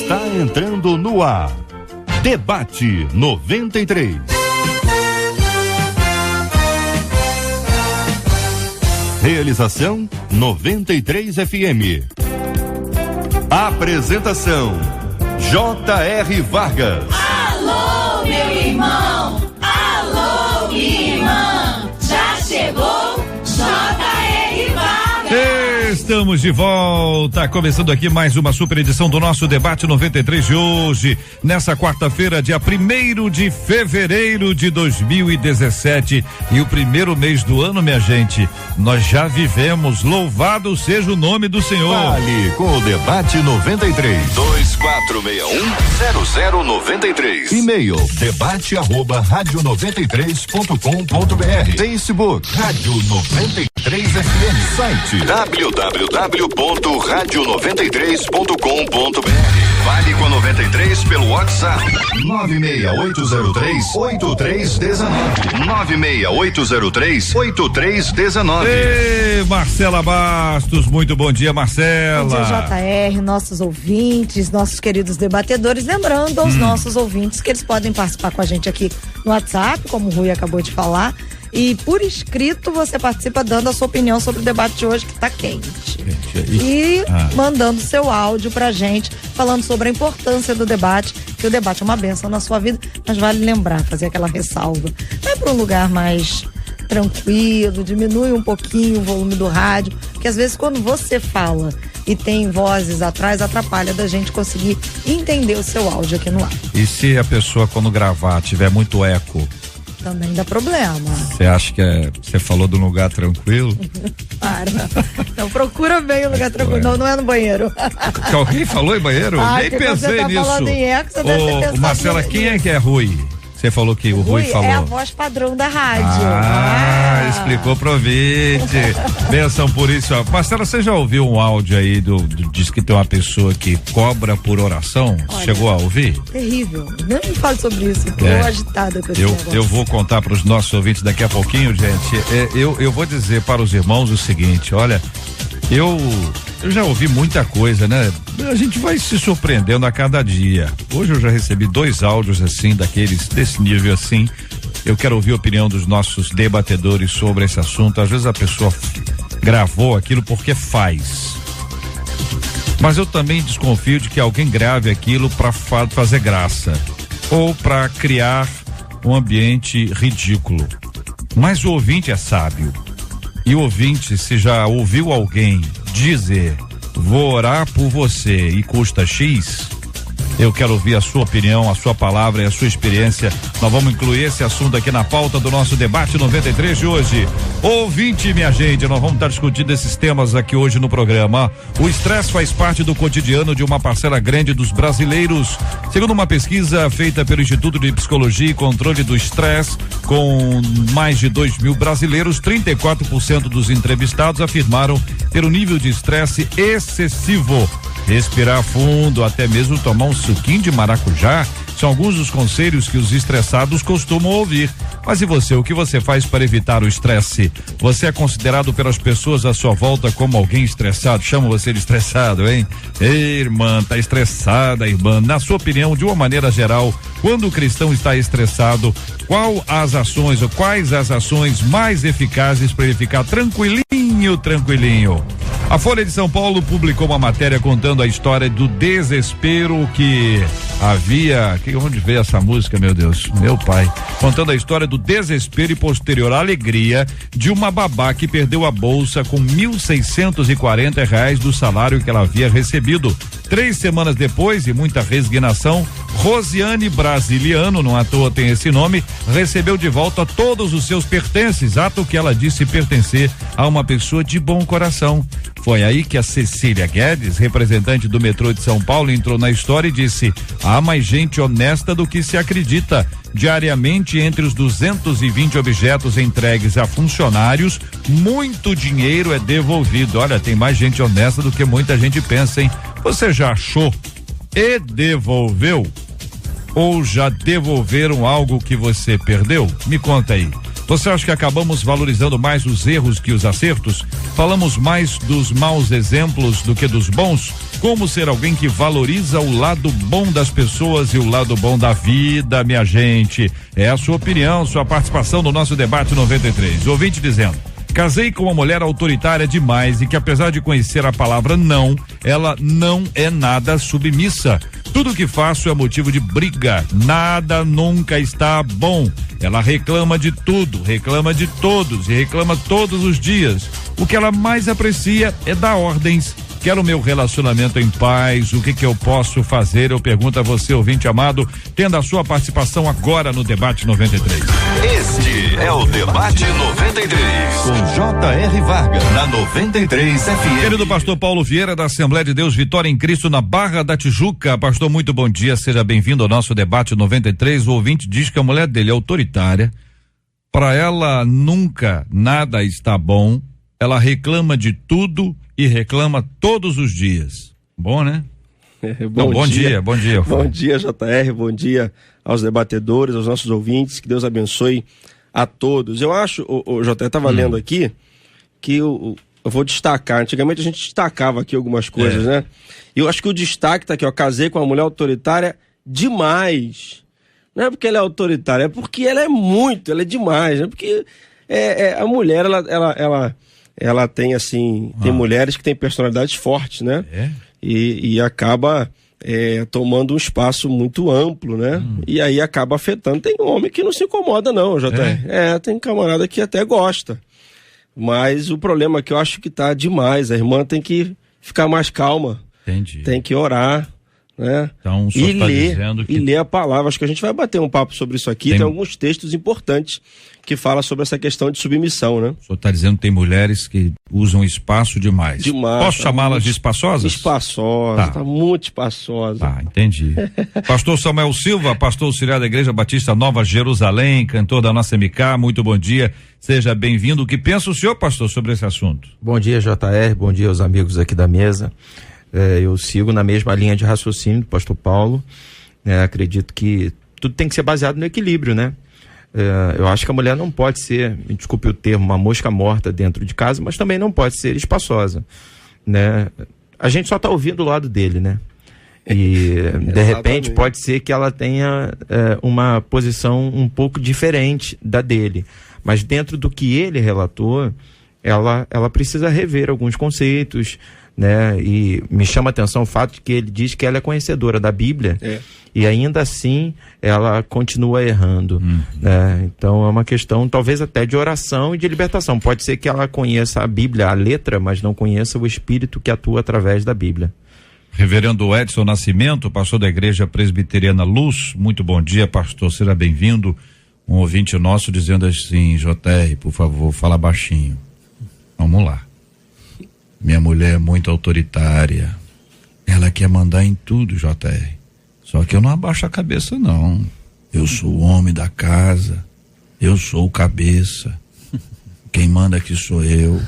Está entrando no ar. Debate 93. Realização 93 FM. Apresentação J.R. Vargas. Alô, meu irmão! Alô, minha irmã! Já chegou J.R. Vargas! Estamos de volta, começando aqui mais uma super edição do nosso Debate 93 de hoje, nessa quarta-feira, dia 1º de fevereiro de 2017, e o primeiro mês do ano, minha gente, nós já vivemos, louvado seja o nome do Senhor. Fale com o Debate 93. 2461-0093. E-mail debate@radio93.com.br. Facebook Rádio 93 FM. Site www.radio93.com.br. Fale com a 93 pelo WhatsApp 96803-8319. 96803-8319. Ei, Marcela Bastos, muito bom dia, Marcela. Bom dia, JR, nossos ouvintes, nossos queridos debatedores, lembrando aos nossos ouvintes que eles podem participar com a gente aqui no WhatsApp, como o Rui acabou de falar, e por escrito você participa dando a sua opinião sobre o debate de hoje, que está quente. E mandando seu áudio pra gente, falando sobre a importância do debate, que o debate é uma bênção na sua vida, mas vale lembrar, fazer aquela ressalva. Vai para um lugar mais tranquilo, diminui um pouquinho o volume do rádio, porque às vezes quando você fala e tem vozes atrás, atrapalha da gente conseguir entender o seu áudio aqui no ar. E se a pessoa, quando gravar, tiver muito eco? Também dá problema. Você acha que você falou de um lugar tranquilo? Para. Então procura bem o lugar tranquilo. Não é no banheiro. Que alguém falou em banheiro? Nem pensei você tá nisso. Falando em eco, você deve ter pensado. Marcela, quem é que é Rui? Você falou que o Rui falou. É a voz padrão da rádio. Explicou pro ouvinte. Benção por isso. Marcela, você já ouviu um áudio aí diz que tem uma pessoa que cobra por oração? Olha, chegou a ouvir? Terrível. Não me fale sobre isso. Tô agitada com esse negócio. Eu vou contar pros nossos ouvintes daqui a pouquinho, gente. Eu vou dizer para os irmãos o seguinte, olha, eu já ouvi muita coisa, né? A gente vai se surpreendendo a cada dia. Hoje eu já recebi 2 áudios assim, desse nível assim. Eu quero ouvir a opinião dos nossos debatedores sobre esse assunto. Às vezes a pessoa gravou aquilo porque faz. Mas eu também desconfio de que alguém grave aquilo para fazer graça ou para criar um ambiente ridículo. Mas o ouvinte é sábio. E o ouvinte, se já ouviu alguém dizer, vou orar por você e custa X, eu quero ouvir a sua opinião, a sua palavra e a sua experiência. Nós vamos incluir esse assunto aqui na pauta do nosso Debate 93 de hoje. Ouvinte, minha gente, nós vamos estar discutindo esses temas aqui hoje no programa. O estresse faz parte do cotidiano de uma parcela grande dos brasileiros. Segundo uma pesquisa feita pelo Instituto de Psicologia e Controle do Estresse, com mais de 2.000 brasileiros, 34% dos entrevistados afirmaram ter um nível de estresse excessivo. Respirar fundo, até mesmo tomar um suquinho de maracujá, são alguns dos conselhos que os estressados costumam ouvir. Mas e você, o que você faz para evitar o estresse? Você é considerado pelas pessoas à sua volta como alguém estressado? Chama você de estressado, hein? Ei, irmã, tá estressada, irmã. Na sua opinião, de uma maneira geral, quando o cristão está estressado, quais as ações mais eficazes para ele ficar tranquilinho? A Folha de São Paulo publicou uma matéria contando a história do desespero que havia. Onde veio essa música, meu Deus? Meu pai. Contando a história do desespero e posterior alegria de uma babá que perdeu a bolsa com R$1.640 do salário que ela havia recebido. 3 semanas depois, e muita resignação, Rosiane Brasiliano, não à toa tem esse nome, recebeu de volta todos os seus pertences, ato que ela disse pertencer a uma pessoa de bom coração. Foi aí que a Cecília Guedes, representante do metrô de São Paulo, entrou na história e disse: há mais gente honesta do que se acredita. Diariamente, entre os 220 objetos entregues a funcionários, muito dinheiro é devolvido. Olha, tem mais gente honesta do que muita gente pensa, hein? Você já achou e devolveu? Ou já devolveram algo que você perdeu? Me conta aí. Você acha que acabamos valorizando mais os erros que os acertos? Falamos mais dos maus exemplos do que dos bons? Como ser alguém que valoriza o lado bom das pessoas e o lado bom da vida, minha gente? É a sua opinião, sua participação no nosso debate 93. Ouvinte dizendo: casei com uma mulher autoritária demais e que, apesar de conhecer a palavra não, ela não é nada submissa. Tudo que faço é motivo de briga. Nada nunca está bom. Ela reclama de tudo, reclama de todos e reclama todos os dias. O que ela mais aprecia é dar ordens. Quero meu relacionamento em paz. O que eu posso fazer? Eu pergunto a você, ouvinte amado, tendo a sua participação agora no Debate 93. Este é o Debate 93, com J.R. Vargas, na 93 FM. Querido pastor Paulo Vieira, da Assembleia de Deus Vitória em Cristo, na Barra da Tijuca. Pastor, muito bom dia, seja bem-vindo ao nosso Debate 93. O ouvinte diz que a mulher dele é autoritária, para ela nunca nada está bom, ela reclama de tudo e reclama todos os dias. Bom, né? Bom dia. Bom dia, JR, bom dia aos debatedores, aos nossos ouvintes, que Deus abençoe a todos. Eu acho, o JR estava lendo aqui, que eu vou destacar, antigamente a gente destacava aqui algumas coisas, né? E eu acho que o destaque tá aqui, ó, casei com uma mulher autoritária demais. Não é porque ela é autoritária, é porque ela é demais, né? Porque a mulher, ela tem assim, tem mulheres que têm personalidades fortes, né? E acaba tomando um espaço muito amplo, né? E aí acaba afetando. Tem homem que não se incomoda não, JR. Tem camarada que até gosta. Mas o problema é que eu acho que tá demais. A irmã tem que ficar mais calma. Entendi. Tem que orar, né? Então, e ler a palavra. Acho que a gente vai bater um papo sobre isso aqui. Tem alguns textos importantes que falam sobre essa questão de submissão, né? O senhor está dizendo que tem mulheres que usam espaço demais. Posso chamá-las de espaçosas? Espaçosa, tá muito espaçosa. Tá, entendi. Pastor Samuel Silva, pastor auxiliar da Igreja Batista Nova Jerusalém, cantor da nossa MK, muito bom dia, seja bem-vindo. O que pensa o senhor, pastor, sobre esse assunto? Bom dia, JR, bom dia aos amigos aqui da mesa. Eu sigo na mesma linha de raciocínio do pastor Paulo. Acredito que tudo tem que ser baseado no equilíbrio, né? Eu acho que a mulher não pode ser, me desculpe o termo, uma mosca morta dentro de casa, mas também não pode ser espaçosa, né? A gente só está ouvindo o lado dele, né? E de repente pode ser que ela tenha uma posição um pouco diferente da dele, mas dentro do que ele relatou, ela precisa rever alguns conceitos, né? E me chama a atenção o fato de que ele diz que ela é conhecedora da Bíblia e ainda assim ela continua errando, né? Então é uma questão talvez até de oração e de libertação. Pode ser que ela conheça a Bíblia, a letra, mas não conheça o Espírito que atua através da Bíblia. Reverendo Edson Nascimento, pastor da Igreja Presbiteriana Luz, muito bom dia, pastor, seja bem-vindo. Um ouvinte nosso dizendo assim: JR, por favor, fala baixinho. Vamos lá. Minha mulher é muito autoritária. Ela quer mandar em tudo, JR. Só que eu não abaixo a cabeça, não. Eu sou o homem da casa. Eu sou o cabeça. Quem manda aqui sou eu.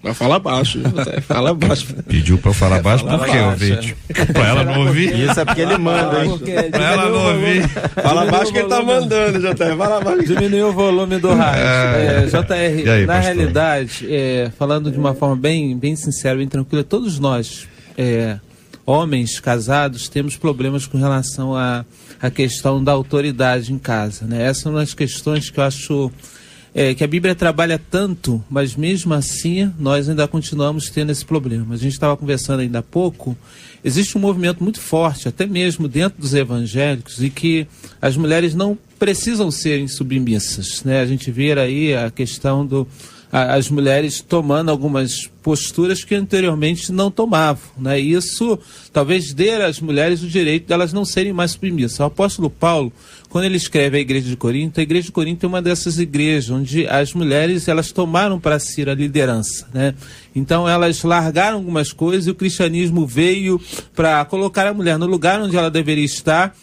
Mas fala baixo, fala baixo. Pediu pra eu falar baixo por quê, ouvinte? Pra ela não ouvir? Isso é porque ele manda, hein? Pra ela não ouvir. Fala baixo que ele tá mandando, JR. Fala baixo. Diminuiu o volume do rádio. JR, aí, na pastor? realidade, falando de uma forma bem sincera, bem tranquila, todos nós, homens casados, temos problemas com relação à questão da autoridade em casa, né? Essa é uma das questões que eu acho que a Bíblia trabalha tanto, mas mesmo assim nós ainda continuamos tendo esse problema. A gente estava conversando ainda há pouco, existe um movimento muito forte, até mesmo dentro dos evangélicos, e que as mulheres não precisam serem submissas, né? A gente vê aí a questão as mulheres tomando algumas posturas que anteriormente não tomavam, né? E isso talvez dê às mulheres o direito de elas não serem mais submissas. O apóstolo Paulo, quando ele escreve a igreja de Corinto é uma dessas igrejas onde as mulheres elas tomaram para si a liderança, né? Então elas largaram algumas coisas e o cristianismo veio para colocar a mulher no lugar onde ela deveria estar.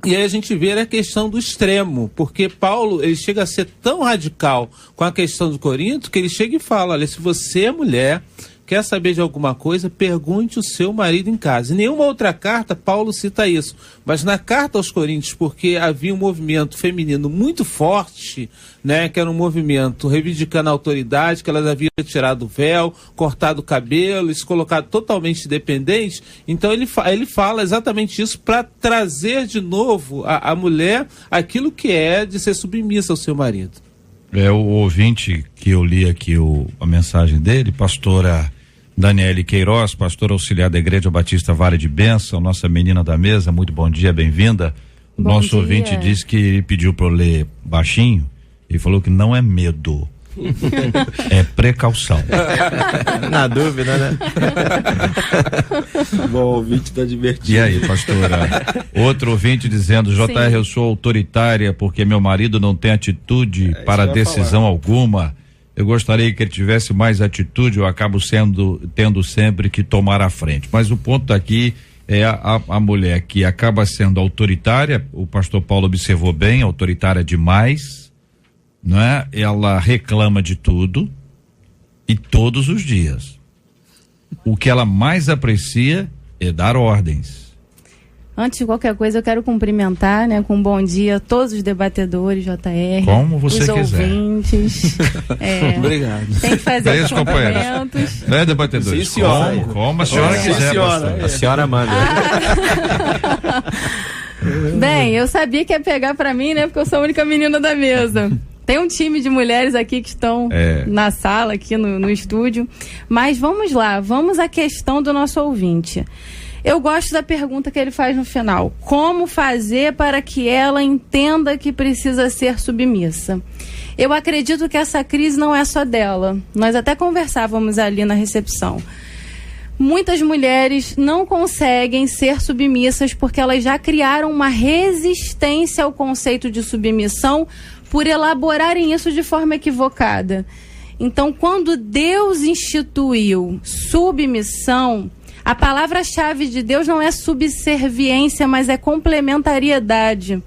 E aí a gente vê a questão do extremo, porque Paulo ele chega a ser tão radical com a questão do Corinto que ele chega e fala: olha, se você é mulher, quer saber de alguma coisa, pergunte o seu marido em casa. Em nenhuma outra carta Paulo cita isso, mas na carta aos Coríntios, porque havia um movimento feminino muito forte, né, que era um movimento reivindicando a autoridade, que elas haviam tirado o véu, cortado o cabelo, se colocado totalmente dependentes. Então ele fala exatamente isso para trazer de novo a mulher aquilo que é de ser submissa ao seu marido. O ouvinte que eu li aqui a mensagem dele, pastora Daniele Queiroz, pastora auxiliar da Igreja Batista Vale de Bênção, nossa menina da mesa, muito bom dia, bem-vinda. O nosso ouvinte disse que ele pediu para eu ler baixinho e falou que não é medo, é precaução. Na dúvida, né? Bom, o ouvinte tá divertido. E aí, pastora? Outro ouvinte dizendo, JR, eu sou autoritária porque meu marido não tem atitude para decisão alguma. Eu gostaria que ele tivesse mais atitude, eu acabo tendo sempre que tomar a frente. Mas o ponto aqui é a mulher que acaba sendo autoritária, o pastor Paulo observou bem, autoritária demais, não é? Ela reclama de tudo e todos os dias. O que ela mais aprecia é dar ordens. Antes de qualquer coisa, eu quero cumprimentar, né, com um bom dia todos os debatedores, JR. Como você os quiser. Ouvintes. Obrigado. Tem que fazer os companheiros. cumprimentos. Né, debatedores? Sim, senhora. Como a senhora quiser, pastor. A senhora manda. Bem, eu sabia que ia pegar pra mim, né, porque eu sou a única menina da mesa. Tem um time de mulheres aqui que estão na sala, aqui no estúdio. Mas vamos lá, vamos à questão do nosso ouvinte. Eu gosto da pergunta que ele faz no final. Como fazer para que ela entenda que precisa ser submissa? Eu acredito que essa crise não é só dela. Nós até conversávamos ali na recepção. Muitas mulheres não conseguem ser submissas porque elas já criaram uma resistência ao conceito de submissão por elaborarem isso de forma equivocada. Então, quando Deus instituiu submissão, a palavra-chave de Deus não é subserviência, mas é complementariedade.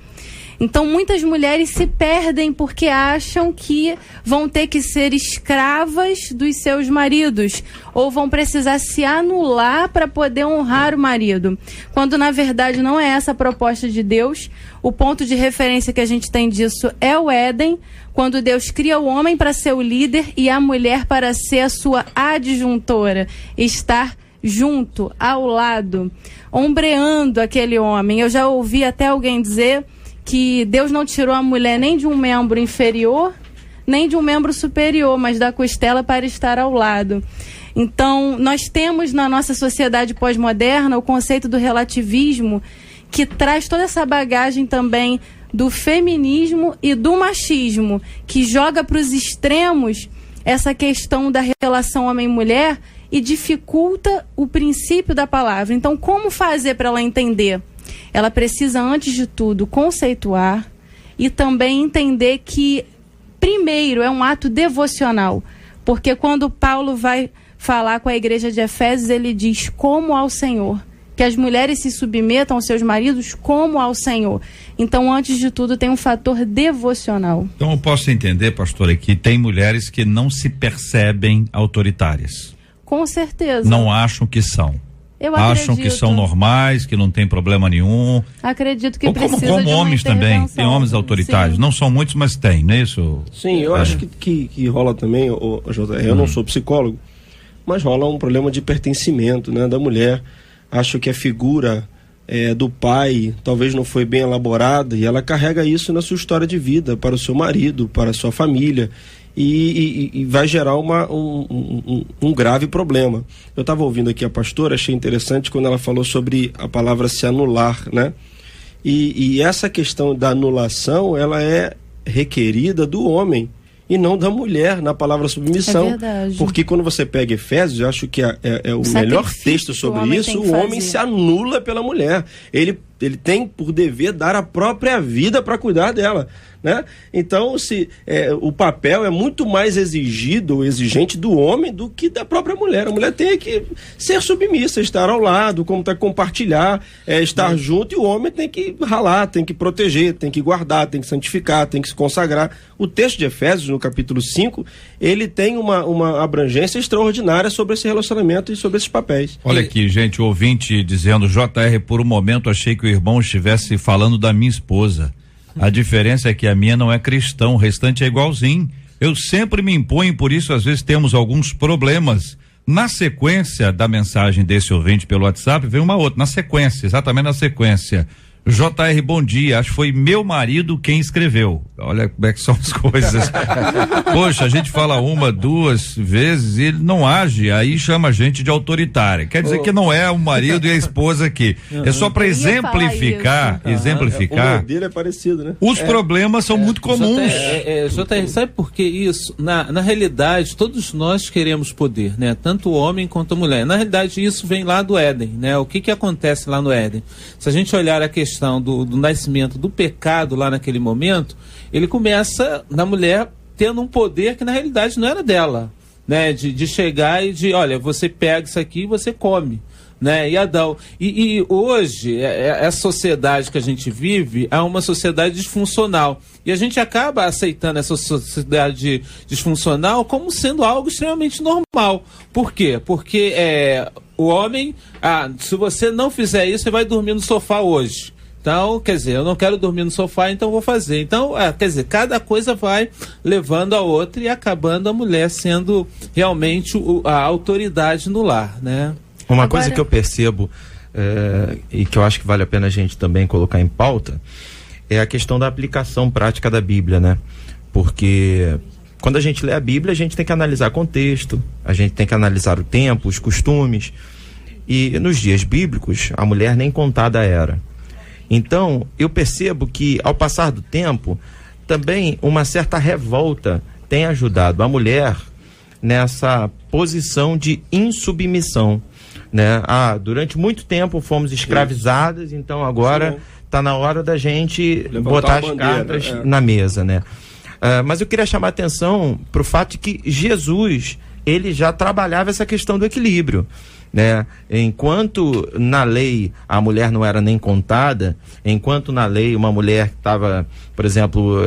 Então, muitas mulheres se perdem porque acham que vão ter que ser escravas dos seus maridos ou vão precisar se anular para poder honrar o marido. Quando, na verdade, não é essa a proposta de Deus. O ponto de referência que a gente tem disso é o Éden, quando Deus cria o homem para ser o líder e a mulher para ser a sua adjuntora, estar junto, ao lado, ombreando aquele homem. Eu já ouvi até alguém dizer que Deus não tirou a mulher nem de um membro inferior, nem de um membro superior, mas da costela para estar ao lado. Então, nós temos na nossa sociedade pós-moderna o conceito do relativismo, que traz toda essa bagagem também do feminismo e do machismo, que joga para os extremos essa questão da relação homem-mulher e dificulta o princípio da palavra. Então, como fazer para ela entender? Ela precisa, antes de tudo, conceituar e também entender que, primeiro, é um ato devocional. Porque quando Paulo vai falar com a igreja de Efésios, ele diz como ao Senhor. Que as mulheres se submetam aos seus maridos como ao Senhor. Então, antes de tudo, tem um fator devocional. Então, eu posso entender, pastora, que tem mulheres que não se percebem autoritárias. Com certeza. Não acham que são. Eu acham acredito. que são normais, que não tem problema nenhum. Acredito que Ou precisa como de uma homens também, intervenção. tem homens autoritários. Sim. Não são muitos, mas tem, não é isso? Sim, eu acho que rola também, o JR, eu não sou psicólogo, mas rola um problema de pertencimento, né, da mulher. Acho que a figura do pai talvez não foi bem elaborada e ela carrega isso na sua história de vida, para o seu marido, para a sua família. E vai gerar um grave problema. Eu estava ouvindo aqui a pastora, achei interessante quando ela falou sobre a palavra se anular, né? E essa questão da anulação, ela é requerida do homem e não da mulher na palavra submissão. É verdade. Porque quando você pega Efésios, eu acho que é o melhor texto sobre isso, o homem se anula pela mulher. Ele ele tem por dever dar a própria vida para cuidar dela, né? Então, o papel é muito mais exigente do homem do que da própria mulher. A mulher tem que ser submissa, estar ao lado, compartilhar, estar junto, e o homem tem que ralar, tem que proteger, tem que guardar, tem que santificar, tem que se consagrar. O texto de Efésios, no capítulo 5, ele tem uma abrangência extraordinária sobre esse relacionamento e sobre esses papéis. Olha aqui, gente, o ouvinte dizendo: JR, por um momento achei que o irmão estivesse falando da minha esposa. A diferença é que a minha não é cristã, o restante é igualzinho. Eu sempre me imponho, por isso às vezes temos alguns problemas. Na sequência da mensagem desse ouvinte pelo WhatsApp, veio uma outra, exatamente na sequência. JR, bom dia, acho que foi meu marido quem escreveu. Olha como é que são as coisas. Poxa, a gente fala uma, duas vezes e ele não age, aí chama a gente de autoritária. Quer dizer que não é o marido e a esposa aqui. É só para exemplificar. O modelo é parecido, né? Os problemas são muito comuns. JR, sabe por que isso? Na realidade, todos nós queremos poder, né? Tanto o homem quanto a mulher. Na realidade, isso vem lá do Éden, né? O que acontece lá no Éden? Se a gente olhar a questão do nascimento do pecado lá naquele momento, ele começa na mulher tendo um poder que na realidade não era dela, né? De chegar e de, olha, você pega isso aqui e você come, né? E Adão. E hoje, essa sociedade que a gente vive é uma sociedade disfuncional. E a gente acaba aceitando essa sociedade disfuncional como sendo algo extremamente normal. Por quê? Porque o homem, se você não fizer isso, você vai dormir no sofá hoje. Então, quer dizer, eu não quero dormir no sofá, então vou fazer. Então, quer dizer, cada coisa vai levando a outra e acabando a mulher sendo realmente a autoridade no lar, né? Uma coisa que eu percebo e que eu acho que vale a pena a gente também colocar em pauta é a questão da aplicação prática da Bíblia, né? Porque quando a gente lê a Bíblia, a gente tem que analisar contexto, a gente tem que analisar o tempo, os costumes. E nos dias bíblicos, a mulher nem contada era. Então, eu percebo que, ao passar do tempo, também uma certa revolta tem ajudado a mulher nessa posição de insubmissão, né? Durante muito tempo fomos escravizadas, então agora está na hora da gente botar as cartas na mesa, né? Mas eu queria chamar a atenção para o fato de que Jesus, ele já trabalhava essa questão do equilíbrio, né? Enquanto na lei a mulher não era nem contada, enquanto na lei uma mulher que estava, por exemplo,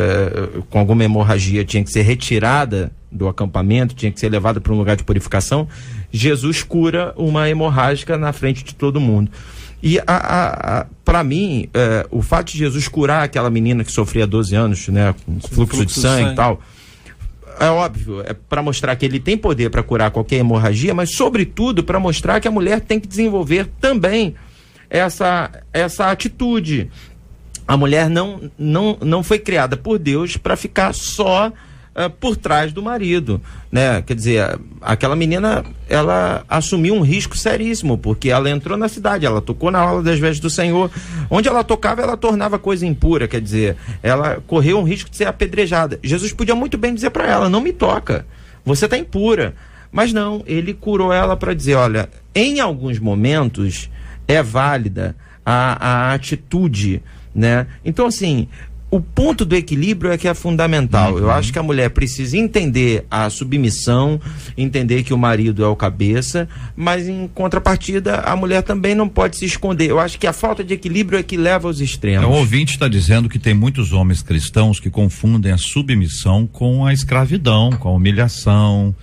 com alguma hemorragia tinha que ser retirada do acampamento, tinha que ser levada para um lugar de purificação, Jesus cura uma hemorrágica na frente de todo mundo. E para mim, o fato de Jesus curar aquela menina que sofria 12 anos, né, com fluxo de sangue e tal, é óbvio, é para mostrar que ele tem poder para curar qualquer hemorragia, mas sobretudo para mostrar que a mulher tem que desenvolver também essa atitude. A mulher não foi criada por Deus para ficar só por trás do marido, né? Quer dizer, aquela menina, ela assumiu um risco seríssimo, porque ela entrou na cidade, ela tocou na aula das vestes do Senhor, onde ela tocava, ela tornava coisa impura, quer dizer, ela correu um risco de ser apedrejada. Jesus podia muito bem dizer para ela: não me toca, você está impura. Mas não, ele curou ela para dizer: olha, em alguns momentos é válida a atitude, né? Então, assim, o ponto do equilíbrio é que é fundamental. Eu acho que a mulher precisa entender a submissão, entender que o marido é o cabeça, mas em contrapartida a mulher também não pode se esconder. Eu acho que a falta de equilíbrio é que leva aos extremos. O ouvinte está dizendo que tem muitos homens cristãos que confundem a submissão com a escravidão, com a humilhação,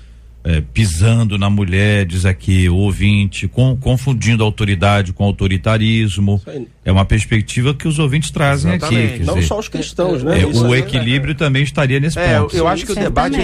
pisando na mulher, diz aqui o ouvinte, confundindo a autoridade com autoritarismo. É uma perspectiva que os ouvintes trazem aqui. Não só os cristãos, né? O equilíbrio também estaria nesse ponto. Eu acho que o debate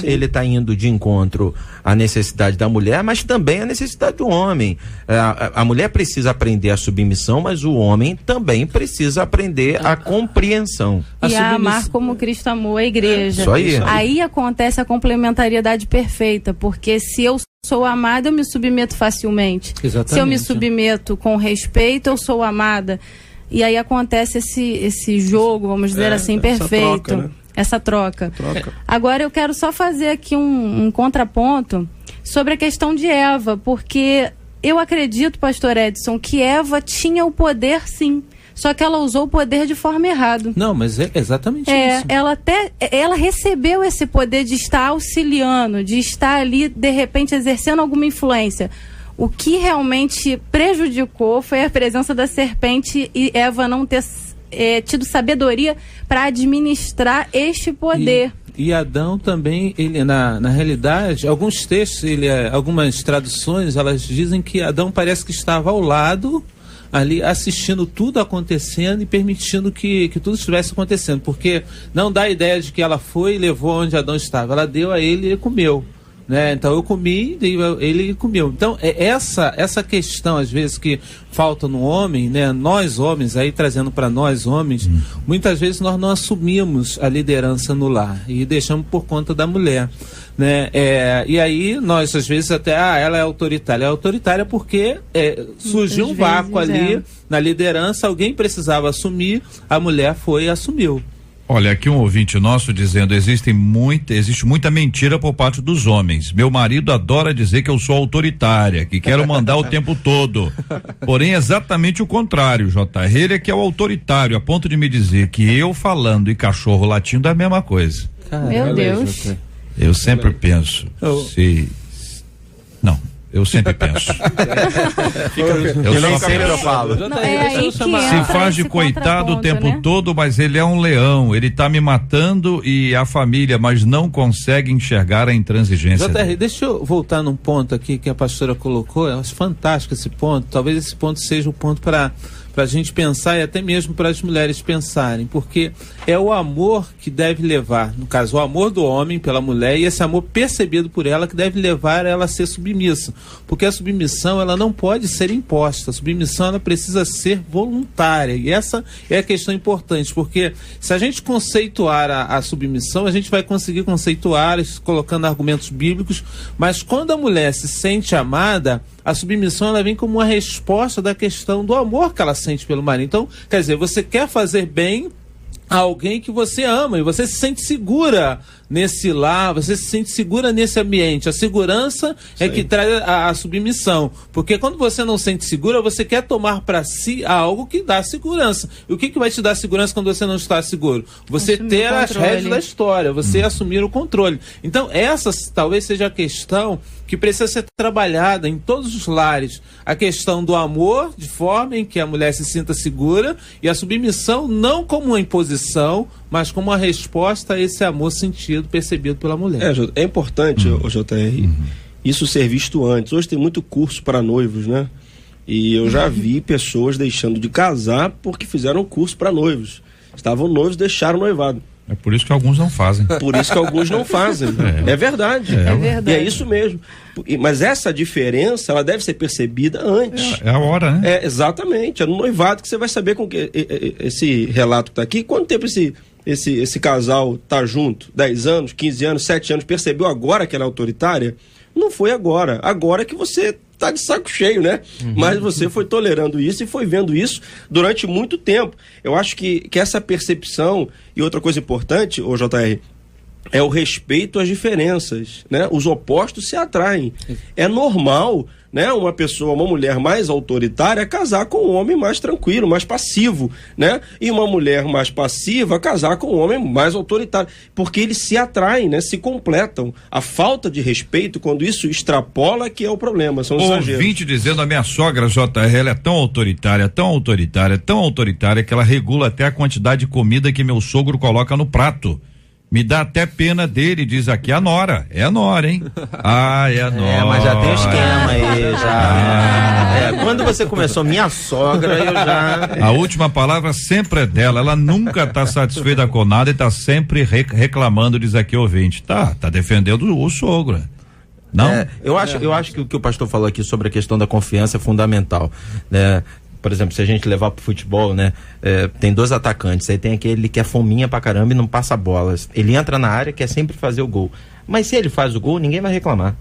ele tá indo de encontro à necessidade da mulher, mas também à necessidade do homem. A mulher precisa aprender a submissão, mas o homem também precisa aprender a compreensão. E a amar como Cristo amou a igreja. Isso aí. Aí acontece a complementariedade perfeita, porque se eu sou amada, eu me submeto facilmente. Exatamente. Se eu me submeto com respeito, eu sou amada. E aí acontece esse jogo, vamos dizer assim, perfeito. Essa troca. Agora eu quero só fazer aqui um contraponto sobre a questão de Eva, porque eu acredito, pastor Edson, que Eva tinha o poder, sim. só que ela usou o poder de forma errada. Não, mas é exatamente isso. Ela recebeu esse poder de estar auxiliando, de estar ali, de repente, exercendo alguma influência. O que realmente prejudicou foi a presença da serpente e Eva não ter tido sabedoria para administrar este poder. E Adão também, ele na realidade, alguns textos, algumas traduções, elas dizem que Adão parece que estava ao lado, ali assistindo tudo acontecendo e permitindo que tudo estivesse acontecendo, porque não dá a ideia de que ela foi e levou onde Adão estava, ela deu a ele e ele comeu. Né? Então eu comi, ele comeu. Então essa questão às vezes que falta no homem, né? Nós homens, aí trazendo para nós homens, muitas vezes nós não assumimos a liderança no lar e deixamos por conta da mulher, né? E aí nós às vezes até ela é autoritária porque surgiu um vácuo ali na liderança, alguém precisava assumir, a mulher foi e assumiu. Olha, aqui um ouvinte nosso dizendo, existe muita mentira por parte dos homens. Meu marido adora dizer que eu sou autoritária, que quero mandar o tempo todo. Porém, exatamente o contrário, JR. Ele é que é o autoritário, a ponto de me dizer que eu falando e cachorro latindo é a mesma coisa. Meu Deus. Eu sempre penso, eu sempre penso. Eu falo. Se faz de coitado o tempo todo, mas ele é um leão, ele tá me matando e a família, mas não consegue enxergar a intransigência. JR, deixa eu voltar num ponto aqui que a pastora colocou, eu acho fantástico esse ponto, talvez esse ponto seja o ponto para a gente pensar e até mesmo para as mulheres pensarem, porque é o amor que deve levar, no caso, o amor do homem pela mulher e esse amor percebido por ela que deve levar ela a ser submissa, porque a submissão ela não pode ser imposta, a submissão ela precisa ser voluntária e essa é a questão importante, porque se a gente conceituar a submissão, a gente vai conseguir conceituar colocando argumentos bíblicos, mas quando a mulher se sente amada, a submissão ela vem como uma resposta da questão do amor que ela sente pelo marido. Então, quer dizer, você quer fazer bem a alguém que você ama e você se sente segura nesse lar, você se sente segura nesse ambiente. A segurança é que traz a submissão, porque quando você não se sente segura, você quer tomar para si algo que dá segurança. E o que vai te dar segurança quando você não está seguro? Você ter as rédeas da história, você assumir o controle. Então essa talvez seja a questão que precisa ser trabalhada em todos os lares, a questão do amor de forma em que a mulher se sinta segura e a submissão não como uma imposição, mas como uma resposta a esse amor sentido, percebido pela mulher. É importante, o JR, isso ser visto antes. Hoje tem muito curso para noivos, né? E eu já vi pessoas deixando de casar porque fizeram curso para noivos. Estavam noivos, deixaram o noivado. É por isso que alguns não fazem. Por isso que alguns não fazem. É verdade. É verdade. E é isso mesmo. Mas essa diferença, ela deve ser percebida antes. É a hora, né? Exatamente. É no noivado que você vai saber com que esse relato que está aqui. Quanto tempo esse casal tá junto? 10 anos, 15 anos, 7 anos, percebeu agora que ela é autoritária? Não foi agora. Agora que você tá de saco cheio, né? Mas você foi tolerando isso e foi vendo isso durante muito tempo. Eu acho que essa percepção, e outra coisa importante, ô JR, é o respeito às diferenças, né? Os opostos se atraem. É normal, né? Uma mulher mais autoritária casar com um homem mais tranquilo, mais passivo, né? E uma mulher mais passiva casar com um homem mais autoritário, porque eles se atraem, né? Se completam. A falta de respeito, quando isso extrapola, que é o problema, são os exageros. Ouvinte dizendo, a minha sogra, JR, ela é tão autoritária, que ela regula até a quantidade de comida que meu sogro coloca no prato. Me dá até pena dele, diz aqui a nora. É a nora, hein? É a nora. Mas já tem um esquema aí, já. Quando você começou, minha sogra, eu já... A última palavra sempre é dela. Ela nunca tá satisfeita com nada e tá sempre reclamando, diz aqui o ouvinte. Tá defendendo o sogro. Não? Eu acho que o que o pastor falou aqui sobre a questão da confiança é fundamental, né? Por exemplo, se a gente levar pro futebol, né? Tem 2 atacantes, aí tem aquele que é fominha pra caramba e não passa bolas. Ele entra na área, quer sempre fazer o gol. Mas se ele faz o gol, ninguém vai reclamar.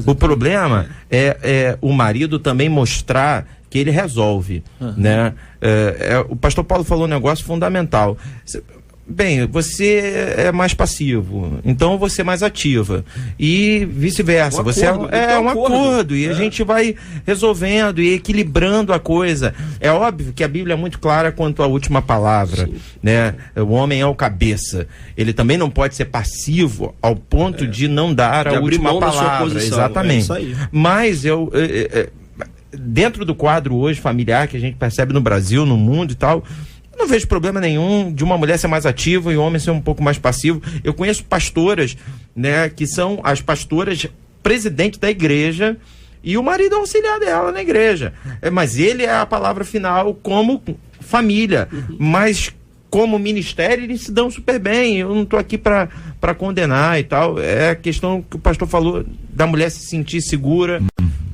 O problema é o marido também mostrar que ele resolve, né? O pastor Paulo falou um negócio fundamental. Bem, você é mais passivo, então você é mais ativa. E vice-versa. Um acordo. E a gente vai resolvendo e equilibrando a coisa. É óbvio que a Bíblia é muito clara quanto à última palavra, né? O homem é o cabeça. Ele também não pode ser passivo ao ponto de não dar a última palavra. Exatamente. Mas dentro do quadro hoje familiar que a gente percebe no Brasil, no mundo e tal, não vejo problema nenhum de uma mulher ser mais ativa e o homem ser um pouco mais passivo. Eu conheço pastoras, né, que são as pastoras presidente da igreja e o marido auxiliar dela na igreja. Mas ele é a palavra final como família. Mas como ministério eles se dão super bem. Eu não estou aqui para condenar e tal. É a questão que o pastor falou da mulher se sentir segura,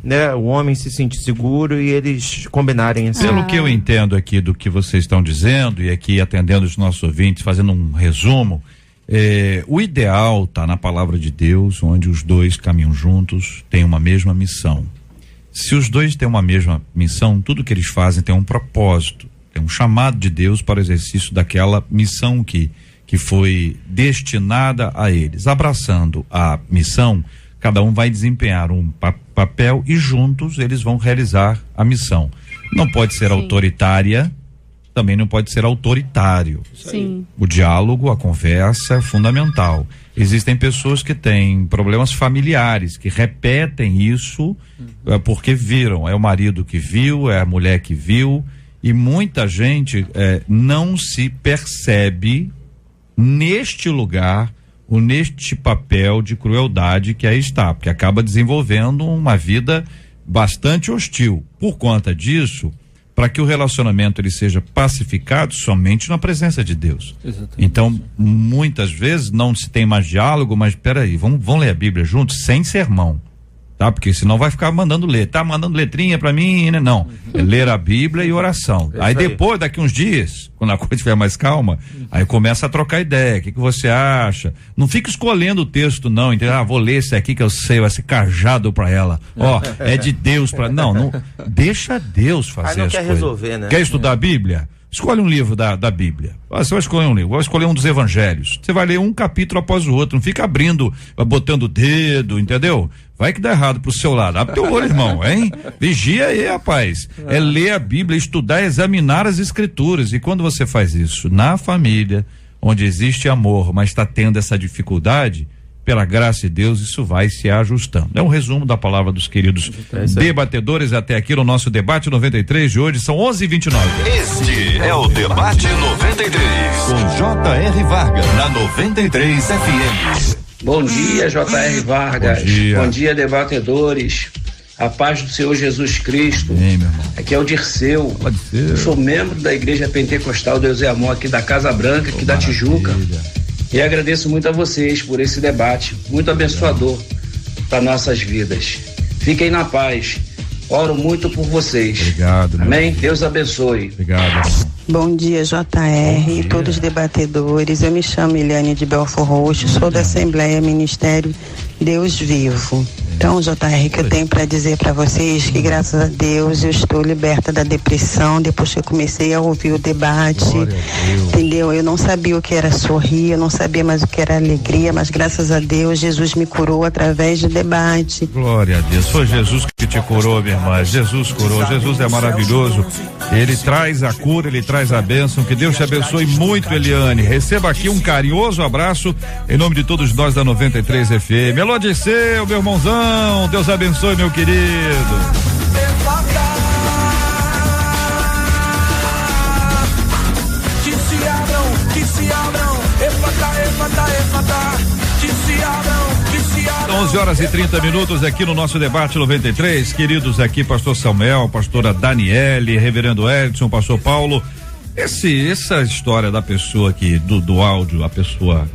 né, o homem se sentir seguro e eles combinarem assim. Pelo que eu entendo aqui do que vocês estão dizendo e aqui atendendo os nossos ouvintes, fazendo um resumo, o ideal está na palavra de Deus, onde os dois caminham juntos, têm uma mesma missão. Se os dois têm uma mesma missão, tudo que eles fazem tem um propósito, tem um chamado de Deus para o exercício daquela missão que foi destinada a eles. Abraçando a missão, cada um vai desempenhar um papel e juntos eles vão realizar a missão. Não pode ser autoritária, também não pode ser autoritário. Sim. O diálogo, a conversa é fundamental. Existem pessoas que têm problemas familiares, que repetem isso porque viram. É o marido que viu, é a mulher que viu, e muita gente não se percebe neste lugar, ou neste papel de crueldade que aí está, porque acaba desenvolvendo uma vida bastante hostil. Por conta disso, para que o relacionamento ele seja pacificado somente na presença de Deus. Exatamente. Então, muitas vezes não se tem mais diálogo, mas peraí, vamos ler a Bíblia juntos, sem sermão, tá? Porque senão vai ficar mandando letrinha pra mim, né? Não, é ler a Bíblia e oração. Aí depois, daqui uns dias, quando a coisa estiver mais calma, aí começa a trocar ideia, o que você acha? Não fica escolhendo o texto não, entendeu? Vou ler esse aqui que eu sei, vai ser cajado pra ela. É de Deus pra... Não, deixa Deus fazer as coisas. Quer resolver, né? Quer estudar a Bíblia? Escolhe um livro da Bíblia. Você vai escolher um livro, vai escolher um dos evangelhos. Você vai ler um capítulo após o outro, não fica abrindo, botando o dedo, entendeu? Vai que dá errado pro seu lado. Abre teu olho, irmão, hein? Vigia aí, rapaz. É ler a Bíblia, estudar, examinar as escrituras. E quando você faz isso na família, onde existe amor, mas está tendo essa dificuldade, pela graça de Deus, isso vai se ajustando. É um resumo da palavra dos queridos debatedores até aqui no nosso debate 93 de hoje, são 11h29. Este é o Debate 93, com J.R. Vargas, na 93 FM. Bom dia, J.R. Vargas. Bom dia, debatedores. A paz do Senhor Jesus Cristo. Amém, meu irmão. Aqui é o Dirceu. Eu sou membro da Igreja Pentecostal Deus é Amor aqui da Casa Branca, aqui da Tijuca. E agradeço muito a vocês por esse debate, muito abençoador para nossas vidas. Fiquem na paz. Oro muito por vocês. Obrigado. Amém? Deus abençoe. Obrigado. Bom dia, JR, todos os debatedores. Eu me chamo Eliane de Belfort Roxo, sou da Assembleia Ministério Deus Vivo. Então, JR, que eu tenho para dizer para vocês que graças a Deus eu estou liberta da depressão depois que eu comecei a ouvir o debate, entendeu? Eu não sabia o que era sorrir, eu não sabia mais o que era alegria, mas graças a Deus Jesus me curou através do debate. Glória a Deus, foi Jesus que te curou, minha irmã. Jesus curou, Jesus é maravilhoso, ele traz a cura, ele traz a bênção. Que Deus te abençoe muito, Eliane. Receba aqui um carinhoso abraço em nome de todos nós da 93 FM. Melô Dirceu, meu irmãozão, Deus abençoe, meu querido. Que se abram, que se abram. 11h30 aqui no nosso debate 93, queridos aqui, pastor Samuel, pastora Daniele, reverendo Edson, pastor Paulo. Essa história da pessoa aqui, do áudio, a pessoa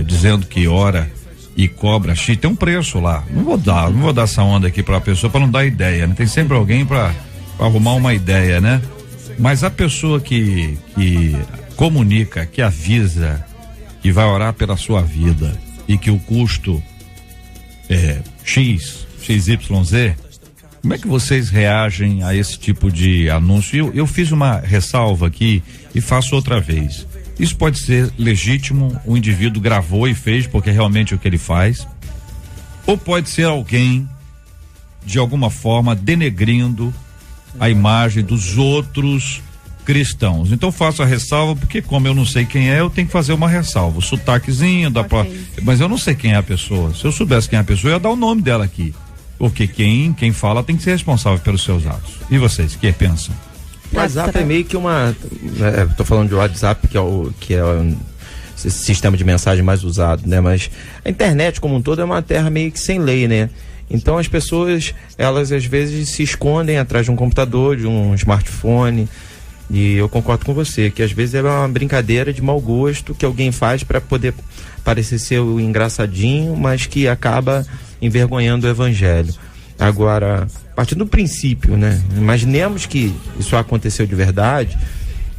dizendo que ora e cobra X, tem um preço lá. Não vou dar essa onda aqui pra pessoa pra não dar ideia, né? Tem sempre alguém pra arrumar uma ideia, né? Mas a pessoa que comunica, que avisa, que vai orar pela sua vida e que o custo é XYZ, Como é que vocês reagem a esse tipo de anúncio? Eu fiz uma ressalva aqui e faço outra vez. Isso pode ser legítimo, o indivíduo gravou e fez porque é realmente o que ele faz, ou pode ser alguém de alguma forma denegrindo a imagem dos outros cristãos. Então faço a ressalva porque como eu não sei quem é, eu tenho que fazer uma ressalva, o sotaquezinho mas eu não sei quem é a pessoa. Se eu soubesse quem é a pessoa, eu ia dar o nome dela aqui, porque quem fala tem que ser responsável pelos seus atos. E vocês, o que pensam? O WhatsApp é meio que tô falando de WhatsApp, que é o sistema de mensagem mais usado, né? Mas a internet como um todo é uma terra meio que sem lei, né? Então as pessoas, elas às vezes se escondem atrás de um computador, de um smartphone, e eu concordo com você, que às vezes é uma brincadeira de mau gosto que alguém faz para poder parecer ser o engraçadinho, mas que acaba envergonhando o evangelho. Agora, a partir do princípio, né? Imaginemos que isso aconteceu de verdade,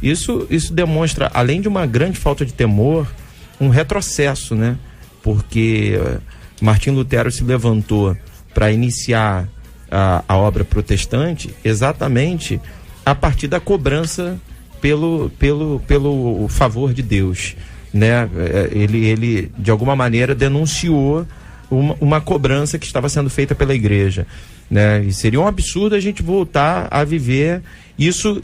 isso demonstra, além de uma grande falta de temor, um retrocesso, né? Porque Martim Lutero se levantou para iniciar a obra protestante exatamente a partir da cobrança pelo favor de Deus, né? Ele de alguma maneira denunciou uma cobrança que estava sendo feita pela igreja, né? E seria um absurdo a gente voltar a viver isso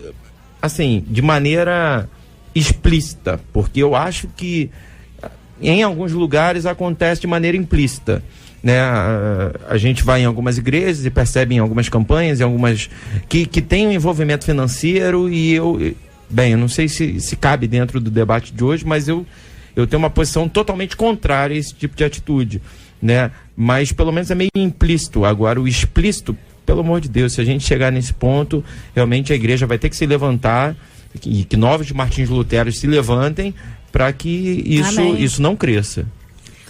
assim, de maneira explícita, porque eu acho que em alguns lugares acontece de maneira implícita, né? A gente vai em algumas igrejas e percebe em algumas campanhas, em algumas que tem um envolvimento financeiro, e eu não sei se cabe dentro do debate de hoje, mas eu tenho uma posição totalmente contrária a esse tipo de atitude, né? Mas pelo menos é meio implícito. Agora o explícito, pelo amor de Deus, se a gente chegar nesse ponto, realmente a igreja vai ter que se levantar e que novos Martins Lutero se levantem para que isso não cresça.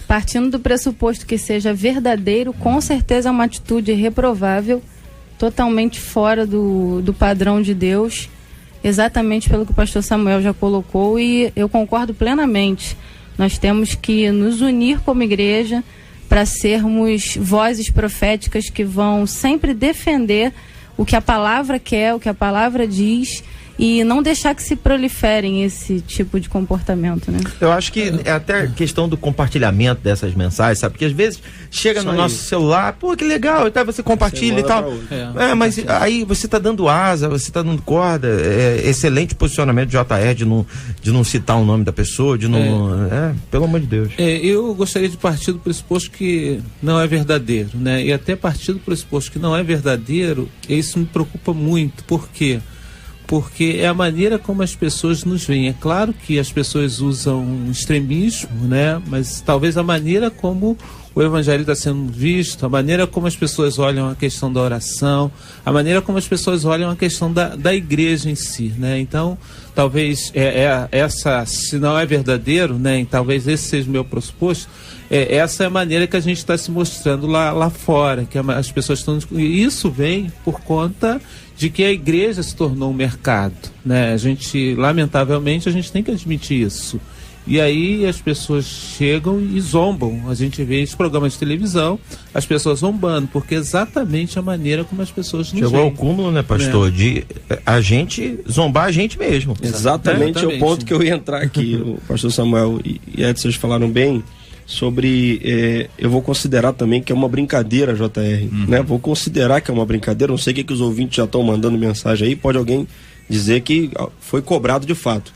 Partindo do pressuposto que seja verdadeiro, com certeza é uma atitude reprovável, totalmente fora do padrão de Deus, exatamente pelo que o pastor Samuel já colocou, e eu concordo plenamente. Nós temos que nos unir como igreja para sermos vozes proféticas que vão sempre defender o que a palavra quer, o que a palavra diz, e não deixar que se proliferem esse tipo de comportamento, né? Eu acho que é até questão do compartilhamento dessas mensagens, sabe? Porque às vezes chega no nosso celular, pô, que legal, então você compartilha e tal. Mas aí você tá dando asa, você tá dando corda. Excelente posicionamento de JR de não citar o nome da pessoa, de não... pelo amor de Deus. Eu gostaria de partir do pressuposto que não é verdadeiro, né? E até partir do pressuposto que não é verdadeiro, isso me preocupa muito. Por quê? Porque é a maneira como as pessoas nos veem. É claro que as pessoas usam extremismo, né? Mas talvez a maneira como o evangelho está sendo visto, a maneira como as pessoas olham a questão da oração, a maneira como as pessoas olham a questão da igreja em si, né? Então, talvez essa, se não é verdadeiro, né? E talvez esse seja o meu pressuposto, essa é a maneira que a gente está se mostrando lá fora, que as pessoas estão... E isso vem por conta de que a igreja se tornou um mercado, né? Lamentavelmente, a gente tem que admitir isso. E aí as pessoas chegam e zombam. A gente vê esse programa de televisão, as pessoas zombando, porque é exatamente a maneira como as pessoas nos Chegou ao cúmulo, né, pastor, de a gente zombar a gente mesmo. Exatamente, é o ponto que eu ia entrar aqui. O pastor Samuel e Edson, vocês falaram bem sobre, eu vou considerar também que é uma brincadeira, JR, né? Vou considerar que é uma brincadeira, não sei o que os ouvintes já estão mandando mensagem aí, pode alguém dizer que foi cobrado de fato.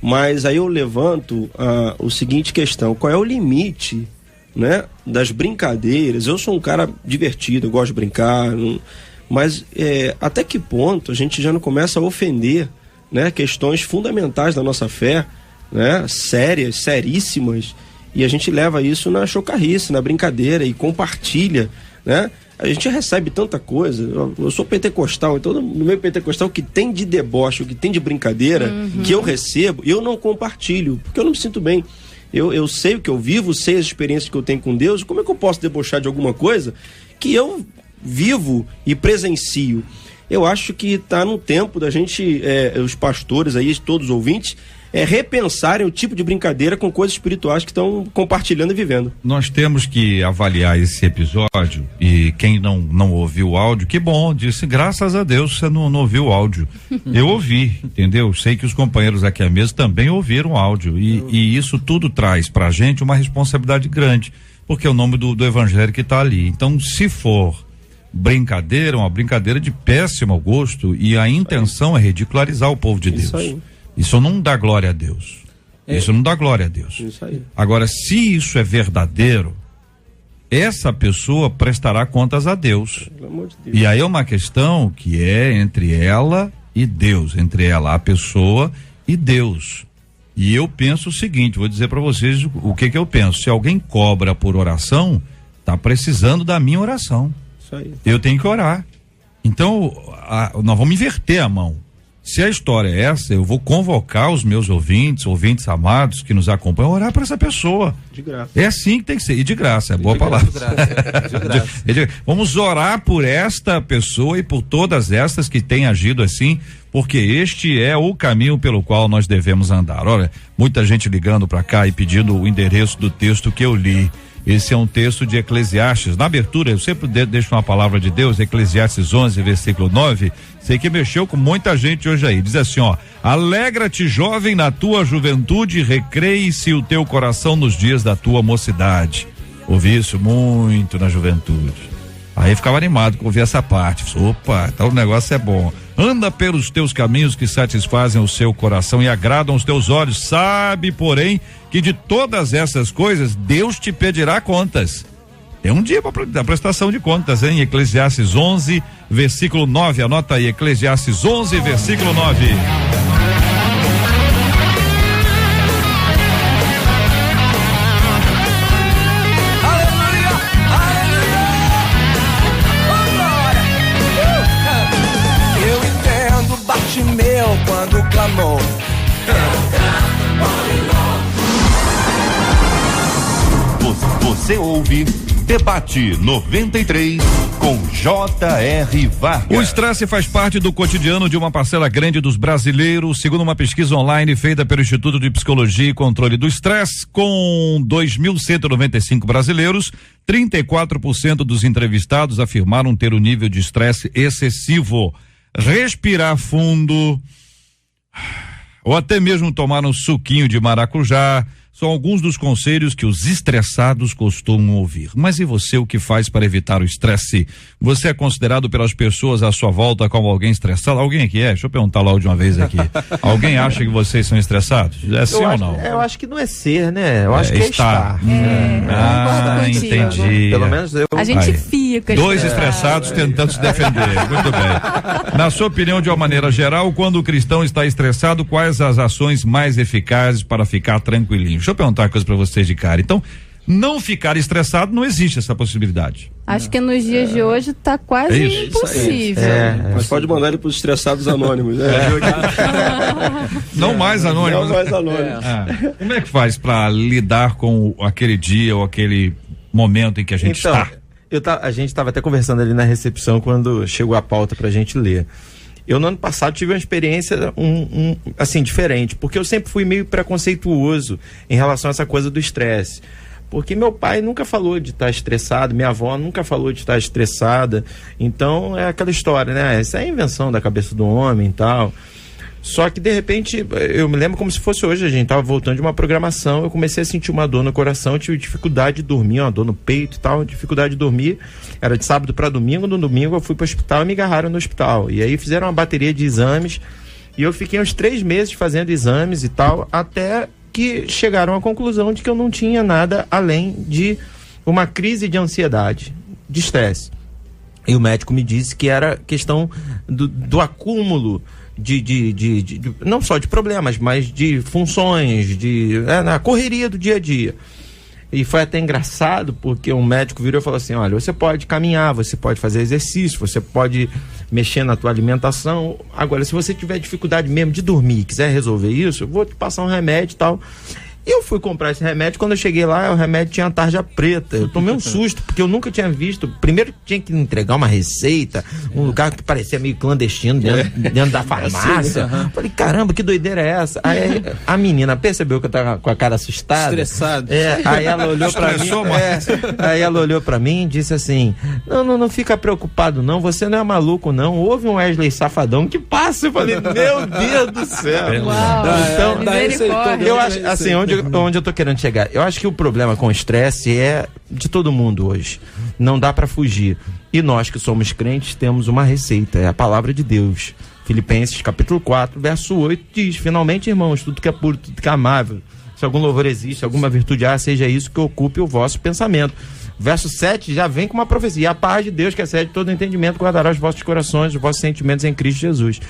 Mas aí eu levanto o seguinte questão: qual é o limite, né, das brincadeiras? Eu sou um cara divertido, eu gosto de brincar, mas até que ponto a gente já não começa a ofender, né, questões fundamentais da nossa fé, né, sérias, seríssimas, e a gente leva isso na chocarrice, na brincadeira, e compartilha, né? A gente recebe tanta coisa. Eu sou pentecostal, então no meio pentecostal, o que tem de deboche, o que tem de brincadeira, que eu recebo, eu não compartilho, porque eu não me sinto bem. Eu sei o que eu vivo, sei as experiências que eu tenho com Deus. Como é que eu posso debochar de alguma coisa que eu vivo e presencio? eu acho que está no tempo da gente, os pastores aí, todos os ouvintes, repensarem o tipo de brincadeira com coisas espirituais que estão compartilhando e vivendo. Nós temos que avaliar esse episódio, e quem não ouviu o áudio, que bom, disse, graças a Deus você não ouviu o áudio. Eu ouvi, entendeu? Sei que os companheiros aqui à mesa também ouviram o áudio, e isso tudo traz pra gente uma responsabilidade grande, porque é o nome do evangelho que tá ali. Então, se for brincadeira, uma brincadeira de péssimo gosto, e a intenção é ridicularizar o povo de Deus. Isso não dá glória a Deus. Isso não dá glória a Deus. Isso aí. Agora, se isso é verdadeiro, essa pessoa prestará contas a Deus. Pelo amor de Deus. E aí é uma questão que é entre ela e Deus, entre ela, a pessoa e Deus. E eu penso o seguinte, vou dizer para vocês o que eu penso. Se alguém cobra por oração, tá precisando da minha oração. Isso aí. Eu tenho que orar. Então, nós vamos inverter a mão. Se a história é essa, eu vou convocar os meus ouvintes amados que nos acompanham, a orar para essa pessoa. De graça. É assim que tem que ser. E de graça, é boa palavra. De graça. Vamos orar por esta pessoa e por todas estas que têm agido assim, porque este é o caminho pelo qual nós devemos andar. Olha, muita gente ligando para cá e pedindo o endereço do texto que eu li. Esse é um texto de Eclesiastes. Na abertura, eu sempre deixo uma palavra de Deus, Eclesiastes 11, versículo 9. Sei que mexeu com muita gente hoje aí. Diz assim, ó: alegra-te, jovem, na tua juventude, recreie-se o teu coração nos dias da tua mocidade. Ouvi isso muito na juventude. Aí ficava animado com ouvir essa parte. Opa, então o negócio é bom. Anda pelos teus caminhos que satisfazem o seu coração e agradam os teus olhos. Sabe, porém, que de todas essas coisas Deus te pedirá contas. É um dia para prestação de contas, hein? Eclesiastes 11, versículo 9. Anota aí, Eclesiastes 11, versículo 9. Quando clamou, você ouve Debate 93 com J.R. Vargas. O estresse faz parte do cotidiano de uma parcela grande dos brasileiros, segundo uma pesquisa online feita pelo Instituto de Psicologia e Controle do Estresse, com 2.195 brasileiros, 34% dos entrevistados afirmaram ter um nível de estresse excessivo. Respirar fundo, ou até mesmo tomar um suquinho de maracujá, são alguns dos conselhos que os estressados costumam ouvir. Mas e você, o que faz para evitar o estresse? Você é considerado pelas pessoas à sua volta como alguém estressado? Alguém aqui é? Deixa eu perguntar logo de uma vez aqui. Alguém acha que vocês são estressados? É sim ou não? Eu acho que não é ser, né? Eu acho que é estar. Entendi. Pelo menos eu. A gente fica. Dois estressados tentando se defender. Muito bem. Na sua opinião, de uma maneira geral, quando o cristão está estressado, quais as ações mais eficazes para ficar tranquilinho? Deixa eu perguntar uma coisa pra vocês de cara. Então, não ficar estressado, não existe essa possibilidade. Acho que nos dias de hoje tá quase impossível. Mas pode mandar ele pros estressados anônimos, né? Não mais anônimos. Não mais anônimos. Como é que faz pra lidar com aquele dia ou aquele momento em que a gente está? A gente estava até conversando ali na recepção quando chegou a pauta pra gente ler. Eu, no ano passado, tive uma experiência assim, diferente, porque eu sempre fui meio preconceituoso em relação a essa coisa do estresse. Porque meu pai nunca falou de estar estressado, minha avó nunca falou de estar estressada. Então, é aquela história, né? Essa é a invenção da cabeça do homem e tal. Só que, de repente, eu me lembro como se fosse hoje, a gente tava voltando de uma programação, eu comecei a sentir uma dor no coração, eu tive dificuldade de dormir, uma dor no peito e tal, dificuldade de dormir. Era de sábado para domingo, no domingo eu fui para o hospital e me agarraram no hospital. E aí fizeram uma bateria de exames e eu fiquei uns 3 meses fazendo exames e tal, até que chegaram à conclusão de que eu não tinha nada além de uma crise de ansiedade, de estresse. E o médico me disse que era questão do acúmulo de não só de problemas, mas de funções, na correria do dia a dia. E foi até engraçado, porque um médico virou e falou assim: olha, você pode caminhar, você pode fazer exercício, você pode mexer na tua alimentação. Agora, se você tiver dificuldade mesmo de dormir e quiser resolver isso, eu vou te passar um remédio e tal. Eu fui comprar esse remédio, quando eu cheguei lá, o remédio tinha tarja preta. Eu tomei um susto, porque eu nunca tinha visto. Primeiro tinha que entregar uma receita, um lugar que parecia meio clandestino dentro da farmácia. Falei, caramba, que doideira é essa? Aí a menina percebeu que eu tava com a cara assustada. Estressado. Aí ela olhou pra mim. Aí ela olhou pra mim e disse assim: não fica preocupado não, você não é maluco não, houve um Wesley Safadão que passa. Eu falei, meu Deus do céu. Uau, então, eu acho, assim, onde eu tô querendo chegar, eu acho que o problema com o estresse é de todo mundo hoje, não dá pra fugir, e nós que somos crentes temos uma receita, é a palavra de Deus. Filipenses capítulo 4, verso 8 diz: finalmente, irmãos, tudo que é puro, tudo que é amável, se algum louvor existe, alguma virtude há, seja isso que ocupe o vosso pensamento. Verso 7 já vem com uma profecia: a paz de Deus, que excede todo entendimento, guardará os vossos corações, os vossos sentimentos em Cristo Jesus.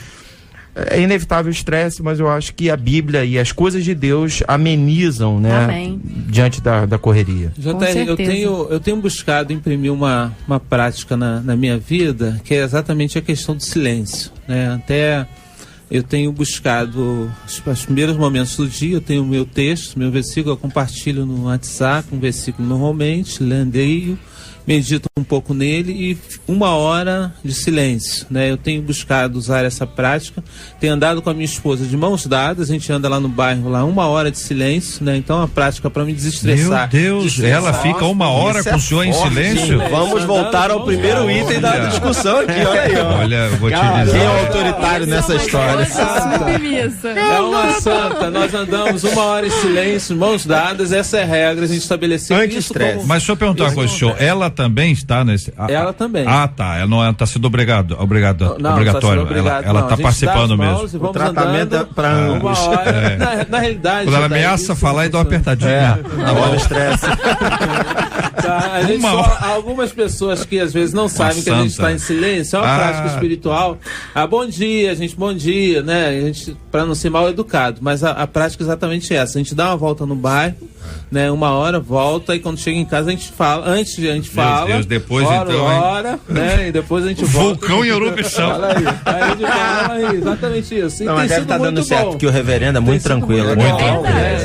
É inevitável o estresse, mas eu acho que a Bíblia e as coisas de Deus amenizam, né? Amém. Diante da correria. Eu tenho buscado imprimir uma prática na minha vida, que é exatamente a questão do silêncio, né? Até eu tenho buscado os primeiros momentos do dia, eu tenho o meu texto, meu versículo, eu compartilho no WhatsApp, um versículo normalmente, leio, medito um pouco nele e 1 hora de silêncio, né? Eu tenho buscado usar essa prática, tenho andado com a minha esposa de mãos dadas, a gente anda lá no bairro, lá 1 hora de silêncio, né? Então é uma prática para me desestressar. Meu Deus, ela fica 1 hora com o senhor em silêncio? Vamos voltar ao primeiro item da discussão aqui, olha aí. Olha, eu vou te dizer. Quem é o autoritário nessa história? É uma santa, nós andamos 1 hora em silêncio, mãos dadas, essa é a regra, a gente estabeleceu isso como... Mas deixa eu perguntar uma coisa, senhor, ela também está nesse... Ela também. Ah, tá, ela não está sendo obrigatório. Ela está participando mesmo. O tratamento é para ambos. Na realidade... Quando ela ameaça falar e dá uma apertadinha. Na hora do estresse. Algumas pessoas que às vezes não sabem que a gente está em silêncio, é uma prática espiritual. Bom dia, gente, bom dia, né? A gente, para não ser mal educado, mas a prática é exatamente essa. A gente dá uma volta no bairro, né? 1 hora, volta, e quando chega em casa a gente fala, antes a gente fala, Deus, depois hora, né? E depois a gente volta. Vulcão em erupção. Aí a gente fala exatamente isso. Não, mas deve estar dando certo, porque o reverendo é muito tranquilo.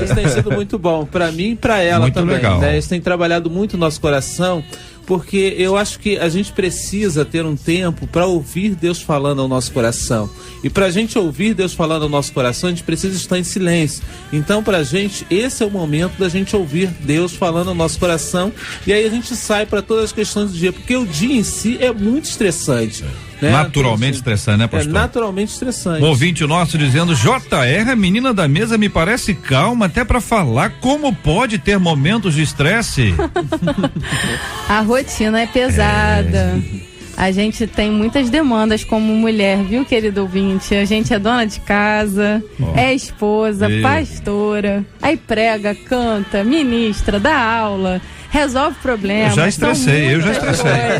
Isso tem sido muito bom, para mim e para ela muito também. Legal. Né? Isso tem trabalhado muito o nosso coração, porque eu acho que a gente precisa ter um tempo para ouvir Deus falando ao nosso coração. E para a gente ouvir Deus falando ao nosso coração, a gente precisa estar em silêncio. Então, para a gente, esse é o momento da gente ouvir Deus falando ao nosso coração. E aí a gente sai para todas as questões do dia, porque o dia em si é muito estressante. Né? Naturalmente estressante, né, pastor? É naturalmente estressante. Um ouvinte nosso dizendo: JR, a menina da mesa me parece calma até pra falar. Como pode ter momentos de estresse? A rotina é pesada. A gente tem muitas demandas como mulher, viu, querido ouvinte? A gente é dona de casa, é esposa, pastora, aí prega, canta, ministra, dá aula, resolve problemas. Eu já estressei.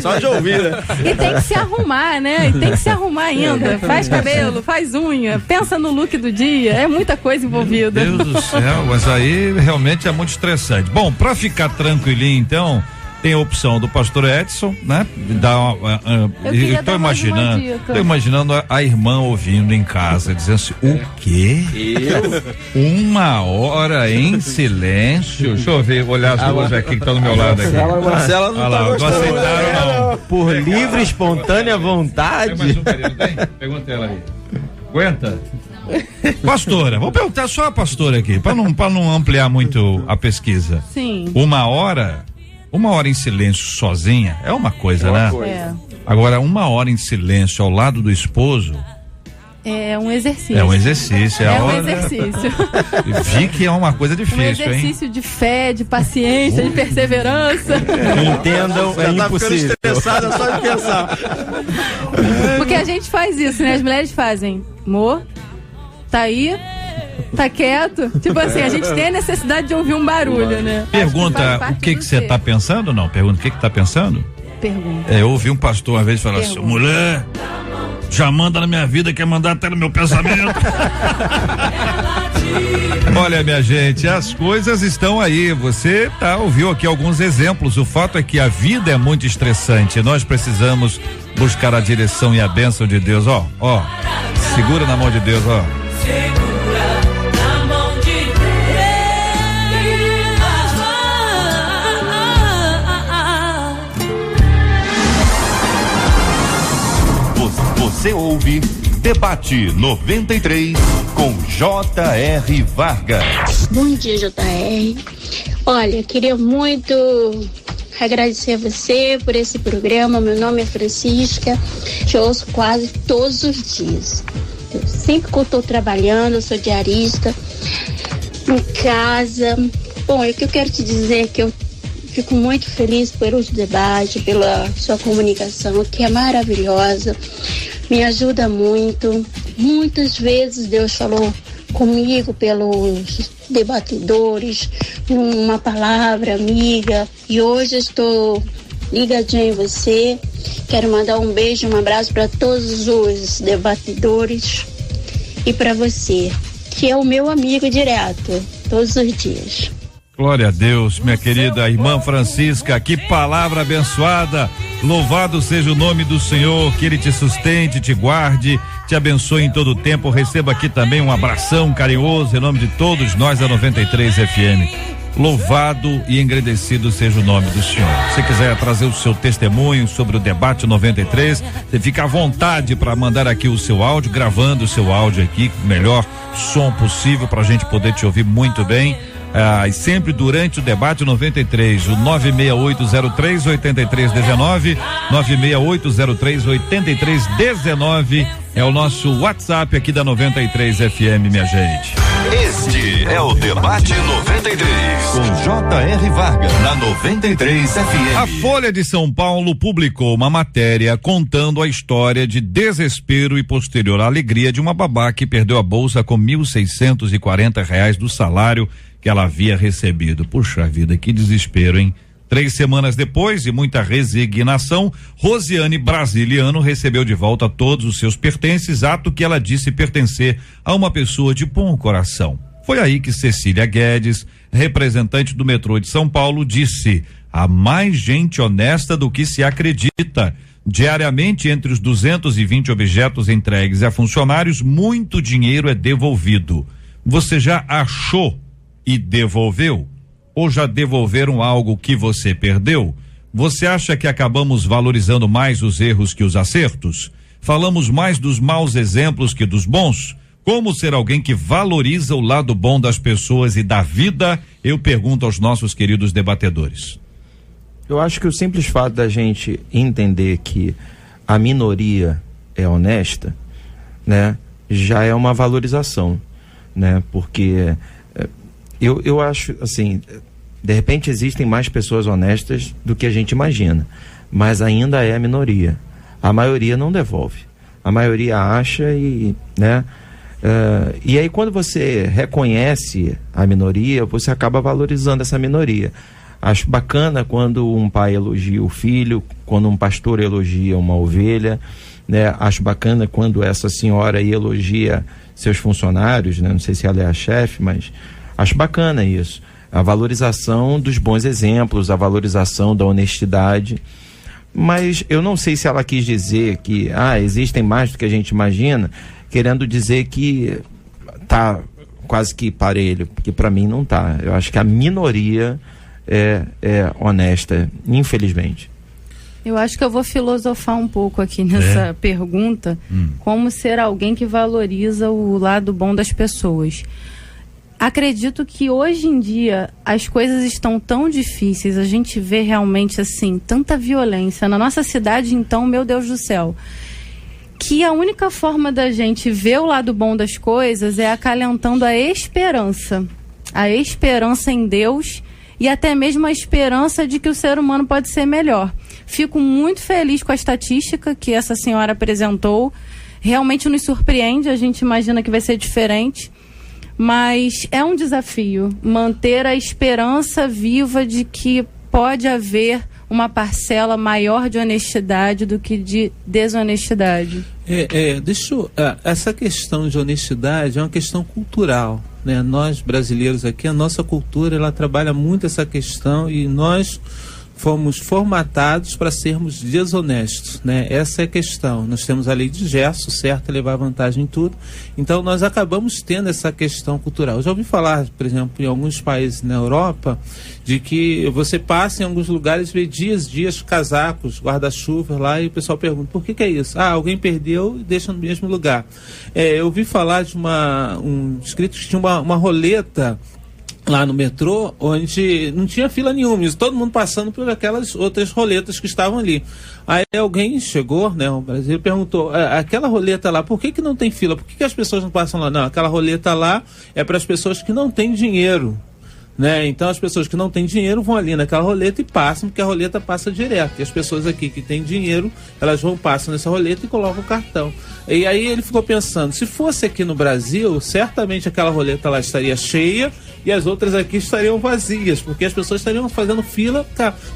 Só de ouvir, né? E tem que se arrumar, né? E tem que se arrumar ainda. Faz cabelo, faz unha, pensa no look do dia. É muita coisa envolvida. Meu Deus do céu, mas aí realmente é muito estressante. Bom, pra ficar tranquilinho, então, tem a opção do pastor Edson, né? Estou imaginando a irmã ouvindo em casa, dizendo assim: o quê? 1 hora em silêncio? Deixa eu ver, olhar as duas aqui que estão do meu lado aqui. Marcela não tá gostando. Não aceitaram, não. Por livre, espontânea vontade. Tem mais um carinho, não tem? Pergunta ela aí. Aguenta? Pastora, vou perguntar só a pastora aqui, para não ampliar muito a pesquisa. Sim. 1 hora em silêncio sozinha é uma coisa, né? Agora, 1 hora em silêncio ao lado do esposo é um exercício. É um exercício. É um exercício. Vi que é uma coisa difícil, hein? Um exercício de fé, de paciência, de perseverança. Entendam, é impossível. Tá estressada só de pensar. Porque a gente faz isso, né? As mulheres fazem: amor, tá aí? Tá quieto? Tipo assim, a gente tem a necessidade de ouvir um barulho, né? Pergunta o que você tá pensando, não? Pergunta o que tá pensando? Pergunta. Eu ouvi um pastor uma vez falar assim: mulher, já manda na minha vida, quer mandar até no meu pensamento. Olha, minha gente, as coisas estão aí. Você ouviu aqui alguns exemplos. O fato é que a vida é muito estressante. Nós precisamos buscar a direção e a bênção de Deus. Ó, segura na mão de Deus, ó. Você ouve Debate 93 com J.R. Vargas. Bom dia, J.R. Olha, queria muito agradecer a você por esse programa. Meu nome é Francisca, eu ouço quase todos os dias. Sempre que eu estou trabalhando, eu sou diarista, em casa. Bom, o que eu quero te dizer é que eu fico muito feliz pelos debates, pela sua comunicação, que é maravilhosa, me ajuda muito. Muitas vezes Deus falou comigo pelos debatedores, numa palavra amiga, e hoje estou ligadinha em você. Quero mandar um beijo, um abraço para todos os debatedores e para você, que é o meu amigo direto, todos os dias. Glória a Deus, minha querida irmã Francisca, que palavra abençoada. Louvado seja o nome do Senhor, que Ele te sustente, te guarde, te abençoe em todo o tempo. Receba aqui também um abração carinhoso em nome de todos nós da 93 FM. Louvado e engrandecido seja o nome do Senhor. Se quiser trazer o seu testemunho sobre o Debate 93, você fica à vontade para mandar aqui o seu áudio, gravando o seu áudio aqui, com o melhor som possível para a gente poder te ouvir muito bem. E sempre durante o Debate 93, o 96803-8319, 96803-8319 é o nosso WhatsApp aqui da 93 FM, minha gente. Este é o Debate 93, com J.R. Vargas, na 93 FM. A Folha de São Paulo publicou uma matéria contando a história de desespero e posterior alegria de uma babá que perdeu a bolsa com R$1.640 do salário que ela havia recebido. Puxa vida, que desespero, hein? 3 semanas depois de muita resignação, Rosiane Brasiliano recebeu de volta todos os seus pertences, ato que ela disse pertencer a uma pessoa de bom coração. Foi aí que Cecília Guedes, representante do metrô de São Paulo, disse: há mais gente honesta do que se acredita. Diariamente, entre os 220 objetos entregues a funcionários, muito dinheiro é devolvido. Você já achou e devolveu? Ou já devolveram algo que você perdeu? Você acha que acabamos valorizando mais os erros que os acertos? Falamos mais dos maus exemplos que dos bons? Como ser alguém que valoriza o lado bom das pessoas e da vida? Eu pergunto aos nossos queridos debatedores. Eu acho que o simples fato da gente entender que a minoria é honesta, né, já é uma valorização, né? Porque eu acho assim, de repente existem mais pessoas honestas do que a gente imagina, mas ainda é a minoria. A maioria não devolve. A maioria acha e, né? E aí quando você reconhece a minoria, você acaba valorizando essa minoria. Acho bacana quando um pai elogia o filho, quando um pastor elogia uma ovelha, né? Acho bacana quando essa senhora aí elogia seus funcionários, né? Não sei se ela é a chefe, mas acho bacana isso. A valorização dos bons exemplos, a valorização da honestidade. Mas eu não sei se ela quis dizer que existem mais do que a gente imagina, querendo dizer que tá quase que parelho, porque para mim não tá. Eu acho que a minoria é honesta, infelizmente. Eu acho que eu vou filosofar um pouco aqui nessa pergunta, como ser alguém que valoriza o lado bom das pessoas. Acredito que hoje em dia as coisas estão tão difíceis, a gente vê realmente assim, tanta violência na nossa cidade, então, meu Deus do céu, que a única forma da gente ver o lado bom das coisas é acalentando a esperança em Deus e até mesmo a esperança de que o ser humano pode ser melhor. Fico muito feliz com a estatística que essa senhora apresentou, realmente nos surpreende, a gente imagina que vai ser diferente. Mas é um desafio manter a esperança viva de que pode haver uma parcela maior de honestidade do que de desonestidade. Essa questão de honestidade é uma questão cultural, né? Nós brasileiros aqui, a nossa cultura, ela trabalha muito essa questão e nós fomos formatados para sermos desonestos, né? Essa é a questão. Nós temos a lei de Gerson, certo? Levar vantagem em tudo. Então, nós acabamos tendo essa questão cultural. Eu já ouvi falar, por exemplo, em alguns países na Europa, de que você passa em alguns lugares, vê dias, casacos, guarda-chuva lá, e o pessoal pergunta, por que é isso? Ah, alguém perdeu e deixa no mesmo lugar. Eu ouvi falar de um escrito que tinha uma roleta lá no metrô, onde não tinha fila nenhuma, todo mundo passando por aquelas outras roletas que estavam ali. Aí alguém chegou, né, o brasileiro perguntou, aquela roleta lá, por que não tem fila? Por que as pessoas não passam lá? Não, aquela roleta lá é para as pessoas que não têm dinheiro, né? Então as pessoas que não têm dinheiro vão ali naquela roleta e passam, porque a roleta passa direto. E as pessoas aqui que têm dinheiro, elas passam nessa roleta e colocam o cartão. E aí ele ficou pensando, se fosse aqui no Brasil, certamente aquela roleta lá estaria cheia e as outras aqui estariam vazias, porque as pessoas estariam fazendo fila,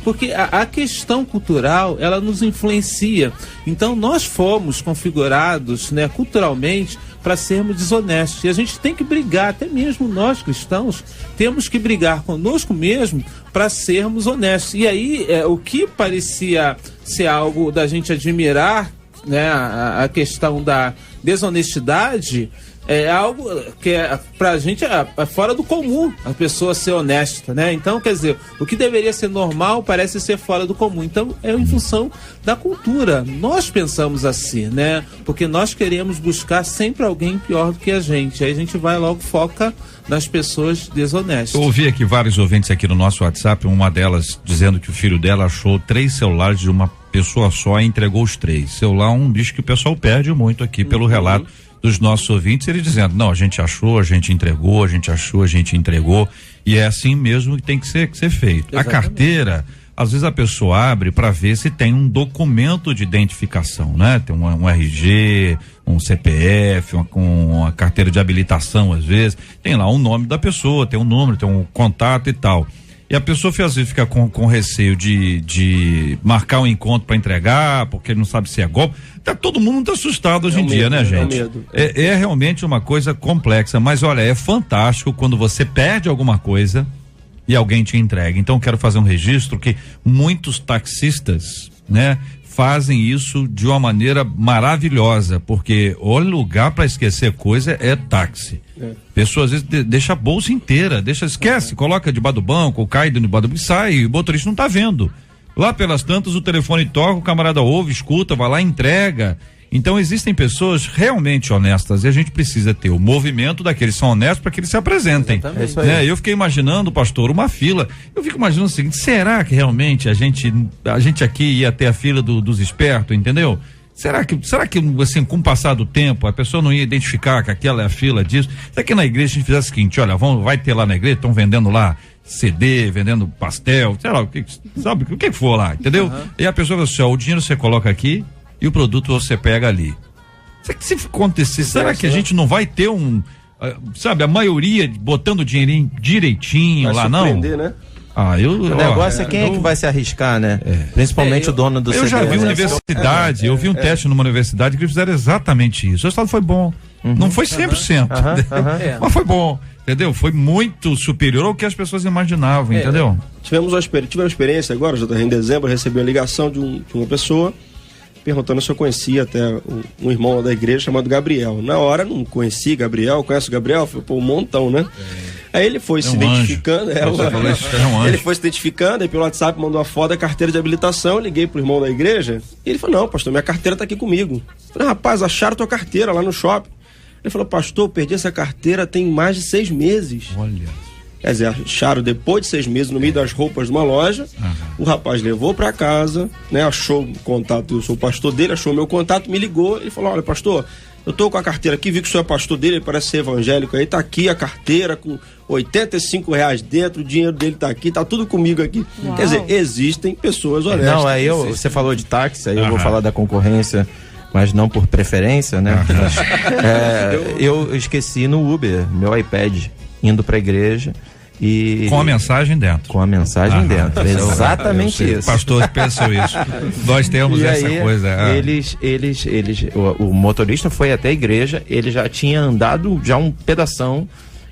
porque a questão cultural, ela nos influencia. Então nós fomos configurados, né, culturalmente, para sermos desonestos. E a gente tem que brigar, até mesmo nós cristãos, temos que brigar conosco mesmo para sermos honestos. E aí, o que parecia ser algo da gente admirar, né, a questão da desonestidade, é algo que pra gente é fora do comum a pessoa ser honesta, né? Então, quer dizer, o que deveria ser normal parece ser fora do comum. Então, é em função da cultura. Nós pensamos assim, né? Porque nós queremos buscar sempre alguém pior do que a gente. Aí a gente vai logo foca nas pessoas desonestas. Eu ouvi aqui vários ouvintes aqui no nosso WhatsApp, uma delas dizendo que o filho dela achou 3 celulares de uma pessoa só e entregou os 3. Celular é um bicho que o pessoal perde muito aqui pelo relato dos nossos ouvintes, ele dizendo, não, a gente achou, a gente entregou, a gente achou, a gente entregou, e é assim mesmo que tem que ser feito. Exatamente. A carteira, às vezes a pessoa abre para ver se tem um documento de identificação, né? Tem um RG, um CPF, uma carteira de habilitação, às vezes, tem lá o nome da pessoa, tem um número, tem um contato e tal. E a pessoa às vezes fica com receio de marcar um encontro para entregar, porque não sabe se é golpe. Todo mundo tá assustado hoje em dia, né, gente? É realmente uma coisa complexa, mas olha, é fantástico quando você perde alguma coisa e alguém te entrega. Então quero fazer um registro que muitos taxistas, né, fazem isso de uma maneira maravilhosa, porque o lugar para esquecer coisa é táxi. Pessoa às vezes deixa a bolsa inteira, esquece, coloca debaixo do banco, ou cai debaixo do banco e sai, e o motorista não tá vendo. Lá pelas tantas o telefone toca, o camarada ouve, escuta, vai lá, entrega. Então existem pessoas realmente honestas e a gente precisa ter o movimento daqueles que são honestos para que eles se apresentem. Né? Eu fiquei imaginando, pastor, uma fila. Eu fico imaginando o seguinte: será que realmente a gente aqui ia ter a fila dos espertos, entendeu? Será que assim, com o passar do tempo, a pessoa não ia identificar que aquela é a fila disso? Será que na igreja a gente fizer o seguinte: olha, vai ter lá na igreja, estão vendendo lá CD, vendendo pastel, sei lá, sabe, o que for lá, entendeu? E a pessoa vai assim, ó, o dinheiro você coloca aqui e o produto você pega ali. Se acontecer, será que a gente não vai ter sabe, a maioria botando o dinheirinho direitinho lá, não? Né? O negócio é quem é que vai se arriscar, né? Principalmente o dono do CD. Eu já vi universidade, eu vi um teste numa universidade que eles fizeram exatamente isso. O resultado foi bom. Não foi 100%, mas foi bom. Entendeu? Foi muito superior ao que as pessoas imaginavam, entendeu? Tivemos uma experiência agora, em dezembro, eu recebi uma ligação de uma pessoa perguntando se eu conhecia até um irmão da igreja chamado Gabriel. Na hora, não conheci Gabriel, conhece o Gabriel? Falei, um montão, né? Aí ele foi se identificando. Ele foi se identificando, aí pelo WhatsApp mandou a foto da carteira de habilitação, eu liguei pro irmão da igreja, e ele falou, não, pastor, minha carteira tá aqui comigo. Eu falei, rapaz, acharam tua carteira lá no shopping. Ele falou, pastor, eu perdi essa carteira tem mais de 6 meses. Olha. Quer dizer, acharam depois de 6 meses no meio das roupas de uma loja. O rapaz levou pra casa, né? Achou o contato, eu sou o pastor dele, achou meu contato, me ligou. Ele falou, olha, pastor, eu tô com a carteira aqui, vi que o senhor é pastor dele, ele parece ser evangélico aí, tá aqui a carteira com R$85 dentro, o dinheiro dele tá aqui, tá tudo comigo aqui. Uau. Quer dizer, existem pessoas honestas. Não, você falou de táxi, aí eu vou falar da concorrência, mas não por preferência, né? Eu esqueci no Uber, meu iPad, indo pra igreja. E com a mensagem dentro. Com a mensagem dentro. Exatamente isso. Pastor pensou isso. Nós temos essa coisa. O motorista foi até a igreja, ele já tinha andado já um pedação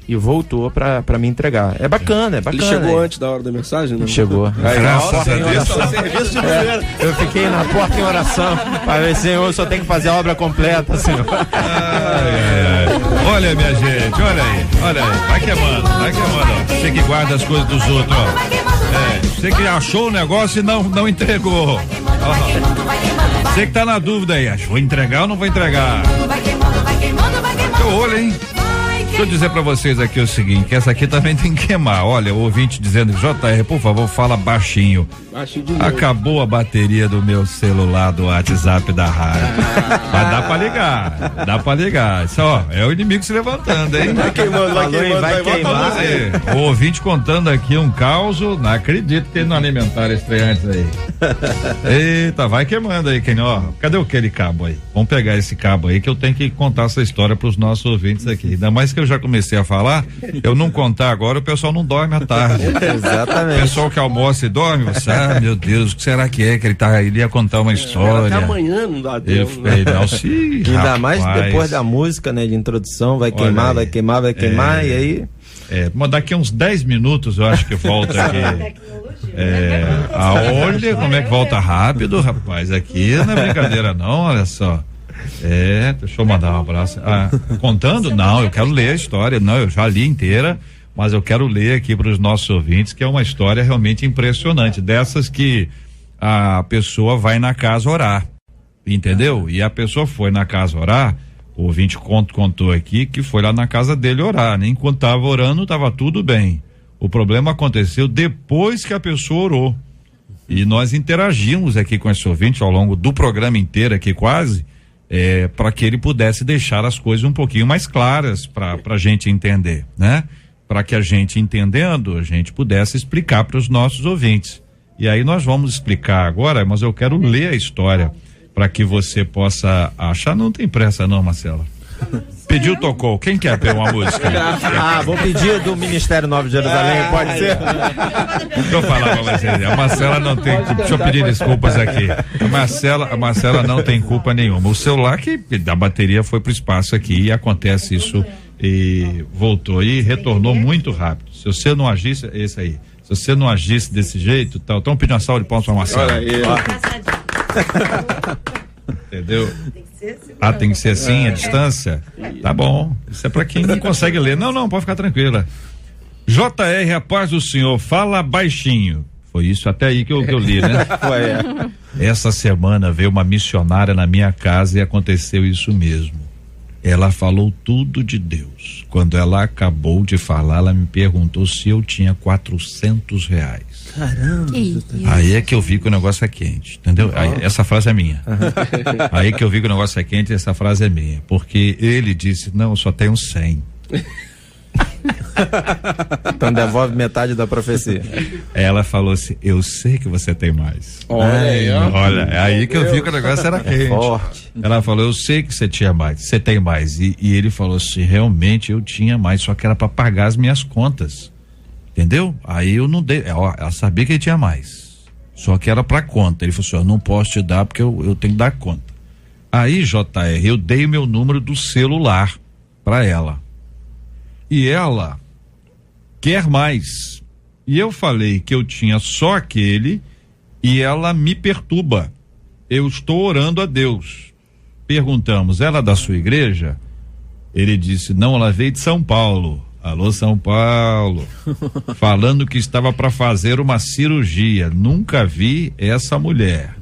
e voltou pra me entregar. É bacana. Ele chegou antes da hora da mensagem, não? Chegou. Eu fiquei na porta em oração para ver, Senhor, só tem que fazer a obra completa, Senhor. Olha, minha gente, olha aí. Vai queimando, ó. Você que guarda as coisas dos outros, ó. Você que achou o negócio e não entregou. Você que tá na dúvida aí, vou entregar ou não vou entregar? Teu olho, hein? Deixa eu dizer pra vocês aqui o seguinte, que essa aqui também tem que queimar. Olha, o ouvinte dizendo, JR, por favor, fala baixinho. Acabou a bateria do meu celular, do WhatsApp da rádio. Mas dá pra ligar. Isso, ó, é o inimigo se levantando, hein? Vai queimar. O ouvinte contando aqui um caos, não acredito que ele não alimentar estreantes aí. Eita, vai queimando aí, ó. Cadê aquele cabo aí? Vamos pegar esse cabo aí que eu tenho que contar essa história pros nossos ouvintes aqui. Ainda mais que eu já comecei a falar, eu não contar agora, o pessoal não dorme à tarde. Exatamente. O pessoal que almoça e dorme, você, meu Deus, o que será que é que ele ia contar uma história? Até amanhã não dá tempo. Ainda mais depois da música, né, de introdução, vai queimar, e aí... Mas daqui a uns 10 minutos eu acho que volta aqui. Olha como é que volta rápido, rapaz, aqui não é brincadeira não, olha só. Deixa eu mandar um abraço. Contando? Não, eu quero ler a história. Não, eu já li inteira, mas eu quero ler aqui para os nossos ouvintes, que é uma história realmente impressionante, dessas que a pessoa vai na casa orar, entendeu? E a pessoa foi na casa orar, o ouvinte contou aqui que foi lá na casa dele orar, né? Enquanto estava orando, estava tudo bem. O problema aconteceu depois que a pessoa orou. E nós interagimos aqui com esse ouvinte ao longo do programa inteiro aqui quase, para que ele pudesse deixar as coisas um pouquinho mais claras para a gente entender, né? Para que a gente entendendo, a gente pudesse explicar para os nossos ouvintes. E aí nós vamos explicar agora, mas eu quero ler a história para que você possa achar. Não tem pressa não, Marcela. Pediu, tocou. Quem quer pegar uma música? Vou pedir do Ministério Nova de Jerusalém, pode ser? Deixa eu falar pra você, a Marcela não tem, deixa eu pedir desculpas aqui. A Marcela não tem culpa nenhuma. O celular que da bateria foi pro espaço aqui e acontece isso e voltou e retornou muito rápido. Se você não agisse, esse aí. Se você não agisse desse jeito, tal, então pedindo uma salva de palmas pra Marcela. Entendeu? Tem que ser assim, a distância? Tá bom. Isso é pra quem não consegue ler. Não, pode ficar tranquila. JR, a paz do Senhor, fala baixinho. Foi isso até aí que eu li, né? Essa semana veio uma missionária na minha casa e aconteceu isso mesmo. Ela falou tudo de Deus. Quando ela acabou de falar, ela me perguntou se eu tinha R$400. Caramba. Aí é que eu vi que o negócio é quente, entendeu? Aí, essa frase é minha. Aí que eu vi que o negócio é quente, essa frase é minha. Porque ele disse, não, eu só tenho 100. Então devolve metade da profecia. Ela falou assim, eu sei que você tem mais. Olha, é aí que eu vi que o negócio era quente. Forte. Ela falou, eu sei que você tinha mais, você tem mais. E ele falou assim, realmente eu tinha mais, só que era para pagar as minhas contas. Entendeu? Aí eu não dei, ela sabia que ele tinha mais, só que era para conta. Ele falou assim, eu não posso te dar porque eu tenho que dar conta. Aí, JR, eu dei o meu número do celular para ela. E ela quer mais. E eu falei que eu tinha só aquele e ela me perturba. Eu estou orando a Deus. Perguntamos, ela é da sua igreja? Ele disse, não, ela veio de São Paulo. Alô, São Paulo. Falando que estava para fazer uma cirurgia. Nunca vi essa mulher.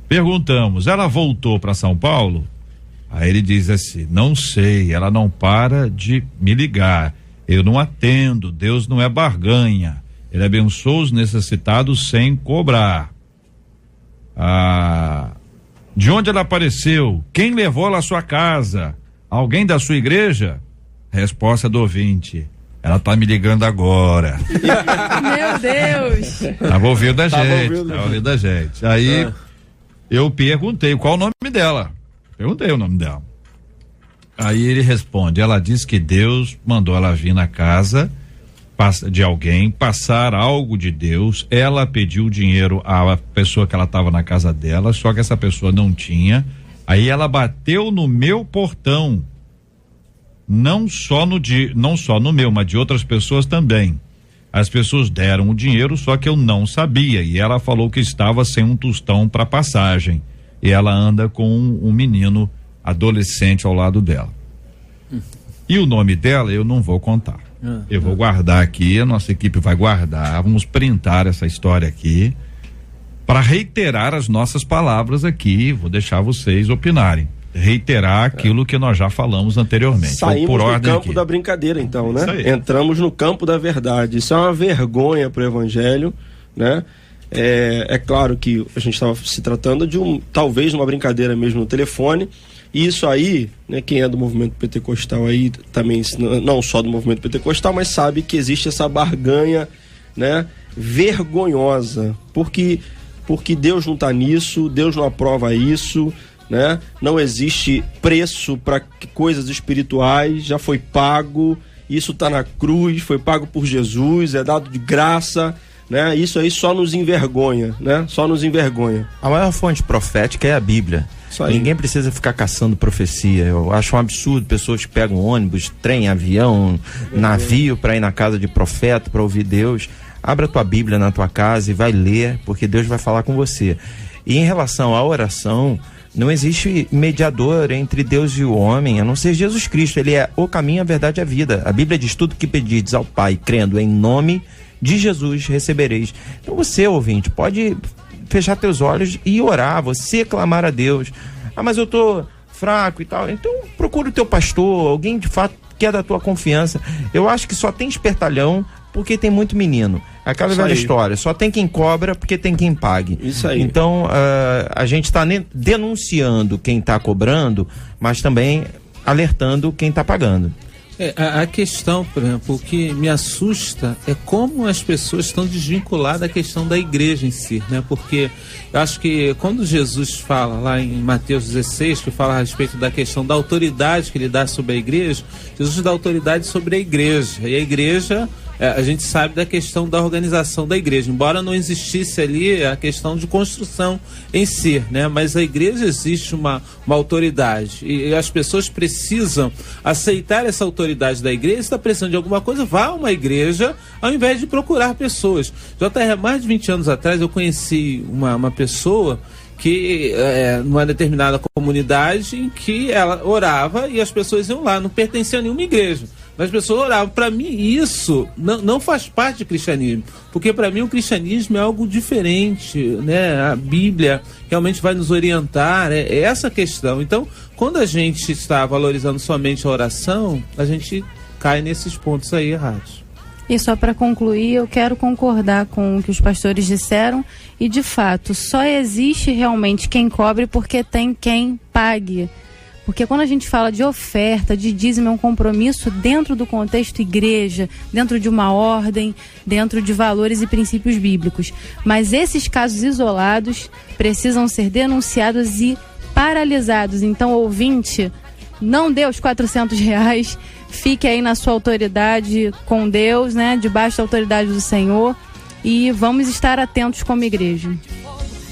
Perguntamos, ela voltou para São Paulo? Aí ele diz assim, não sei, ela não para de me ligar, eu não atendo, Deus não é barganha, ele abençoa os necessitados sem cobrar. De onde ela apareceu? Quem levou ela à sua casa? Alguém da sua igreja? Resposta do ouvinte, ela tá me ligando agora. Meu Deus! Tava ouvindo a gente, Aí eu perguntei qual o nome dela. Perguntei o nome dela. Aí ele responde, ela diz que Deus mandou ela vir na casa de alguém, passar algo de Deus, ela pediu dinheiro à pessoa que ela estava na casa dela, só que essa pessoa não tinha, aí ela bateu no meu portão não só no meu, mas de outras pessoas também. As pessoas deram o dinheiro, só que eu não sabia, e ela falou que estava sem um tostão para passagem, e ela anda com um menino adolescente ao lado dela. E o nome dela eu não vou contar. Eu vou guardar aqui, a nossa equipe vai guardar, vamos printar essa história aqui para reiterar as nossas palavras aqui, vou deixar vocês opinarem. Reiterar aquilo que nós já falamos anteriormente. Saímos por do ordem campo aqui da brincadeira, então, né? Entramos no campo da verdade. Isso é uma vergonha para o evangelho, né? É claro que a gente estava se tratando de talvez uma brincadeira mesmo no telefone. E isso aí, né? Quem é do movimento pentecostal aí também, não só do movimento pentecostal, mas sabe que existe essa barganha, né? Vergonhosa, porque Deus não está nisso, Deus não aprova isso, né? Não existe preço para coisas espirituais, já foi pago, isso está na cruz, foi pago por Jesus, é dado de graça, né? Isso aí só nos envergonha, né? Só nos envergonha. A maior fonte profética é a Bíblia. Ninguém precisa ficar caçando profecia. Eu acho um absurdo pessoas que pegam ônibus, trem, avião, navio para ir na casa de profeta, para ouvir Deus. Abra a tua Bíblia na tua casa e vai ler, porque Deus vai falar com você. E em relação à oração, não existe mediador entre Deus e o homem, a não ser Jesus Cristo. Ele é o caminho, a verdade e a vida. A Bíblia diz: tudo que pedides ao Pai, crendo em nome de Jesus, recebereis. Então você, ouvinte, pode fechar teus olhos e orar, você clamar a Deus. Ah, mas eu tô fraco e tal. Então procura o teu pastor, alguém de fato que é da tua confiança. Eu acho que só tem espertalhão porque tem muito menino. Aquela velha história, só tem quem cobra porque tem quem pague. Isso aí. Então, a gente está denunciando quem está cobrando, mas também alertando quem está pagando. A questão, por exemplo, o que me assusta é como as pessoas estão desvinculadas da questão da igreja em si, né? Porque eu acho que quando Jesus fala lá em Mateus 16, que fala a respeito da questão da autoridade que ele dá sobre a igreja, Jesus dá autoridade sobre a igreja, e a igreja, a gente sabe da questão da organização da igreja, embora não existisse ali a questão de construção em si, né? Mas a igreja existe uma autoridade, e as pessoas precisam aceitar essa autoridade da igreja. Se está precisando de alguma coisa, vá a uma igreja ao invés de procurar pessoas. JR, mais de 20 anos atrás eu conheci uma pessoa que numa determinada comunidade em que ela orava e as pessoas iam lá, não pertencia a nenhuma igreja, mas as pessoas oravam. Para mim isso não faz parte do cristianismo, porque para mim o cristianismo é algo diferente, né? A Bíblia realmente vai nos orientar, é essa questão. Então, quando a gente está valorizando somente a oração, a gente cai nesses pontos aí errados. E só para concluir, eu quero concordar com o que os pastores disseram, e de fato, só existe realmente quem cobre porque tem quem pague. Porque quando a gente fala de oferta, de dízimo, é um compromisso dentro do contexto igreja, dentro de uma ordem, dentro de valores e princípios bíblicos. Mas esses casos isolados precisam ser denunciados e paralisados. Então, ouvinte, não dê os R$400, fique aí na sua autoridade com Deus, né? Debaixo da autoridade do Senhor, e vamos estar atentos como igreja.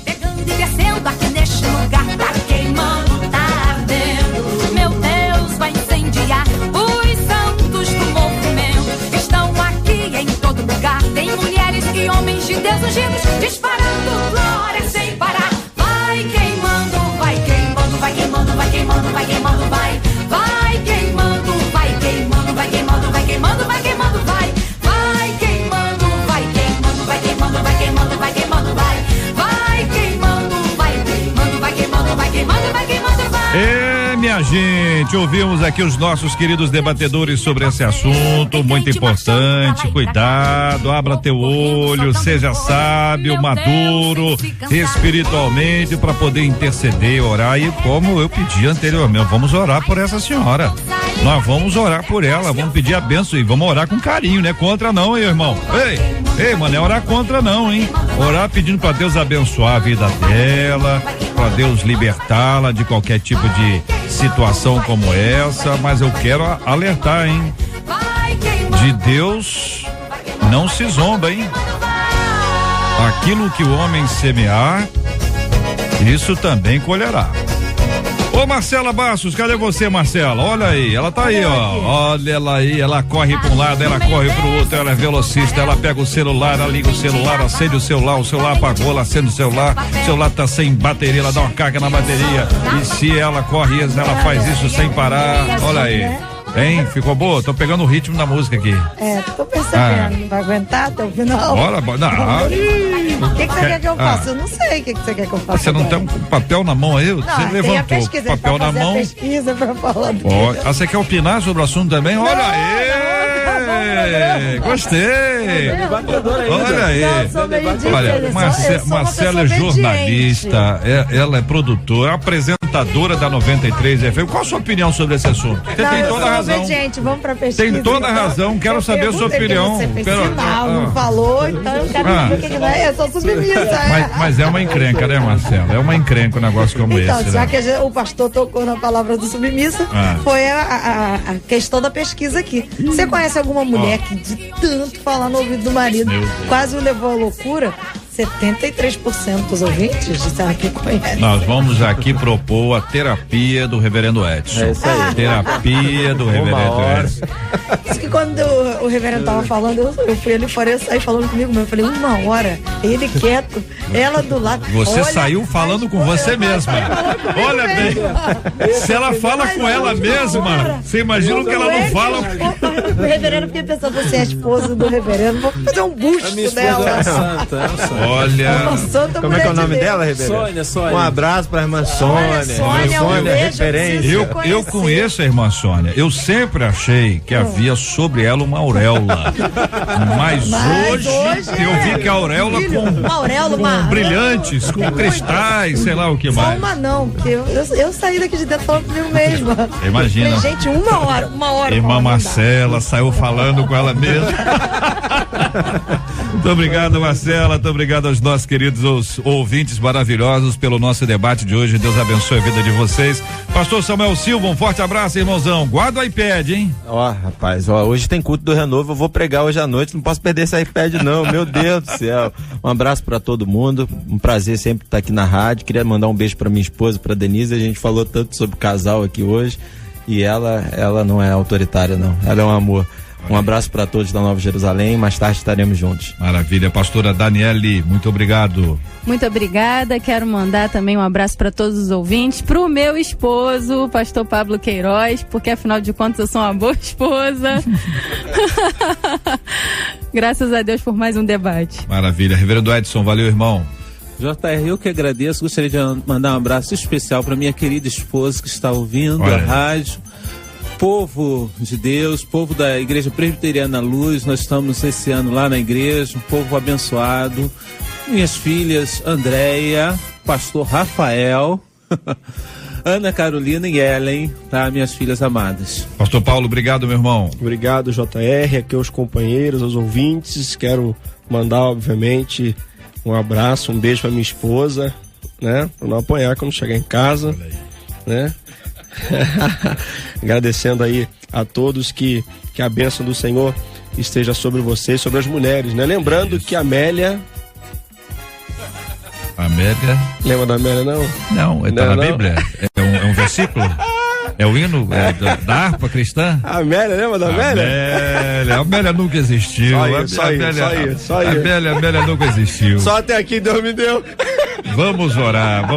Pegando e descendo aqui neste lugar, tá queimando, tá ardendo. Meu Deus, vai incendiar. Os santos do movimento estão aqui em todo lugar. Tem mulheres e homens de Deus ungidos, disparando glória sem parar. Vai queimando, vai queimando, vai queimando, vai queimando, vai queimando, vai. Vai queimando, vai queimando, vai queimando, vai queimando, vai queimando, vai. Vai queimando, vai queimando, vai queimando, vai queimando, vai queimando, vai. Vai queimando, vai queimando, vai queimando, vai queimando, vai queimando, vai. Minha gente, ouvimos aqui os nossos queridos debatedores sobre esse assunto muito importante. Cuidado, abra teu olho, seja sábio, maduro espiritualmente para poder interceder, orar. E como eu pedi anteriormente, vamos orar por essa senhora. Nós vamos orar por ela, vamos pedir a bênção e vamos orar com carinho, né? Contra não, hein, irmão? Ei, mano, é orar contra não, hein? Orar pedindo para Deus abençoar a vida dela, para Deus libertá-la de qualquer tipo de situação como essa, mas eu quero alertar, hein? De Deus não se zomba, hein? Aquilo que o homem semear, isso também colherá. Ô Marcela Bastos, cadê você, Marcela? Olha aí, ela tá aí, ó. Olha ela aí, ela corre pra um lado, ela corre pro outro, ela é velocista, ela pega o celular, ela liga o celular, acende o celular apagou, ela acende o celular tá sem bateria, ela dá uma carga na bateria. E se ela corre, ela faz isso sem parar. Olha aí. Hein? Ficou boa? Tô pegando o ritmo da música aqui. Tô percebendo. Não vai aguentar até o final? Bora. O que você quer que eu faça? Eu não sei o que você quer que eu faça. Você não tem um papel na mão aí? Você levantou o papel na mão. Pesquisa pra falar você quer opinar sobre o assunto também? Olha aí! Gostei! Olha aí! Olha, Marcela é jornalista, ela é produtora, apresentadora da 93 FM. Qual a sua opinião sobre esse assunto? Você tem toda a razão. Vamos pra pesquisa. Tem toda a razão, quero saber a sua opinião. Não falou, então eu quero saber o que não é. Eu sou submissa. Mas é uma encrenca, né, Marcela? É uma encrenca um negócio como esse. Então, já que o pastor tocou na palavra do submissa, foi a questão da pesquisa aqui. Você conhece alguma mulher que de tanto falar no ouvido do marido quase o levou à loucura? 73% dos ouvintes disseram que conhecem. Nós vamos aqui propor a terapia do reverendo Edson. É isso aí. Terapia do reverendo Edson. Isso que quando o reverendo tava falando, eu fui ali fora, eu saí falando comigo mesmo. Eu falei, 1 hora, ele quieto, ela do lado. Você saiu falando com você mesma. Olha bem, se ela fala com ela mesma, você imagina o que ela não fala. O reverendo, fiquei pensando, você é a esposa do reverendo, vou fazer um busto dela. É santa. Olha. Como é que é o nome dela, reverendo? Sônia. Um abraço pra irmã Sônia. Sônia, referência. Eu conheço a irmã Sônia. Eu sempre achei que havia sobre ela uma auréola. Mas hoje eu vi que a auréola com brilhantes, com cristais, sei lá o que mais. Só uma não, porque eu saí daqui de dentro falando comigo mesma. Imagina. Falei, gente, uma hora. Irmã Marcela saiu falando com ela mesma. Muito obrigado, Marcela. Muito obrigado aos nossos queridos ouvintes maravilhosos pelo nosso debate de hoje. Deus abençoe a vida de vocês. Pastor Samuel Silva, um forte abraço, irmãozão. Guarda o iPad, hein? Rapaz, hoje tem culto do Renovo, eu vou pregar hoje à noite, não posso perder esse iPad não, meu Deus do céu. Um abraço pra todo mundo, um prazer sempre estar aqui na rádio. Queria mandar um beijo pra minha esposa, pra Denise. A gente falou tanto sobre casal aqui hoje e ela não é autoritária não, ela é um amor. Um abraço para todos da Nova Jerusalém, mais tarde estaremos juntos. Maravilha, pastora Daniele, muito obrigado. Muito obrigada, quero mandar também um abraço para todos os ouvintes, pro meu esposo, pastor Pablo Queiroz, porque afinal de contas eu sou uma boa esposa. Graças a Deus por mais um debate. Maravilha, reverendo Edson, valeu, irmão. JR, eu que agradeço, gostaria de mandar um abraço especial para minha querida esposa que está ouvindo a rádio. Povo de Deus, povo da Igreja Presbiteriana Luz, nós estamos esse ano lá na igreja, um povo abençoado. Minhas filhas, Andréia, pastor Rafael, Ana Carolina e Ellen, tá? Minhas filhas amadas. Pastor Paulo, obrigado, meu irmão. Obrigado, JR, aqui aos companheiros, aos ouvintes. Quero mandar, obviamente, um abraço, um beijo pra minha esposa, né? Pra não apanhar quando chegar em casa, né? Agradecendo aí a todos que a bênção do Senhor esteja sobre vocês, sobre as mulheres, né? Lembrando que a Amélia. Lembra da Amélia, não? Não, tá na Bíblia? É um versículo? É o hino da harpa cristã? A Amélia, lembra da Amélia? A Amélia nunca existiu. Só isso. A Amélia nunca existiu. Só até aqui Deus me deu. Vamos orar.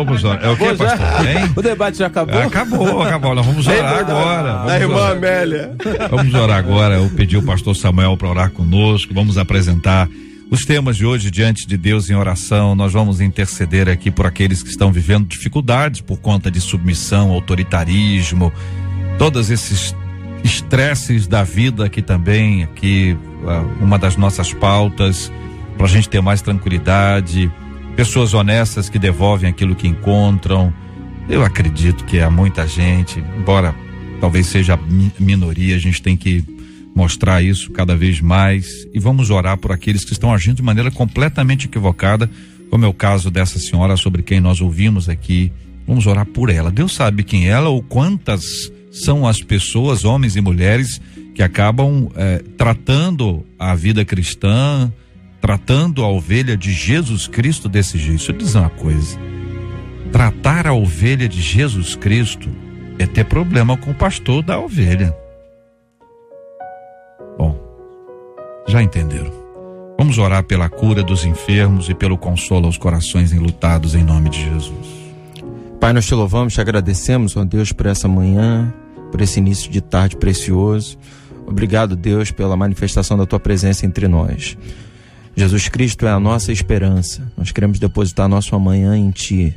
É o que, pastor? Hein? O debate já acabou? Acabou. Nós vamos orar agora. A irmã Amélia. Vamos orar agora. Eu pedi o pastor Samuel para orar conosco. Vamos apresentar os temas de hoje diante de Deus em oração. Nós vamos interceder aqui por aqueles que estão vivendo dificuldades por conta de submissão, autoritarismo, todos esses estresses da vida que também aqui uma das nossas pautas para a gente ter mais tranquilidade. Pessoas honestas que devolvem aquilo que encontram. Eu acredito que há muita gente, embora talvez seja minoria, a gente tem que mostrar isso cada vez mais e vamos orar por aqueles que estão agindo de maneira completamente equivocada, como é o caso dessa senhora sobre quem nós ouvimos aqui. Vamos orar por ela. Deus sabe quem é ela ou quantas são as pessoas, homens e mulheres, que acabam tratando a vida cristã, tratando a ovelha de Jesus Cristo desse jeito. Deixa eu dizer uma coisa. tratar a ovelha de Jesus Cristo é ter problema com o pastor da ovelha. Bom, já entenderam. Vamos orar pela cura dos enfermos e pelo consolo aos corações enlutados em nome de Jesus. Pai, nós te louvamos, te agradecemos, ó Deus, por essa manhã, por esse início de tarde precioso. Obrigado, Deus, pela manifestação da tua presença entre nós. Jesus Cristo é a nossa esperança. Nós queremos depositar nosso amanhã em ti.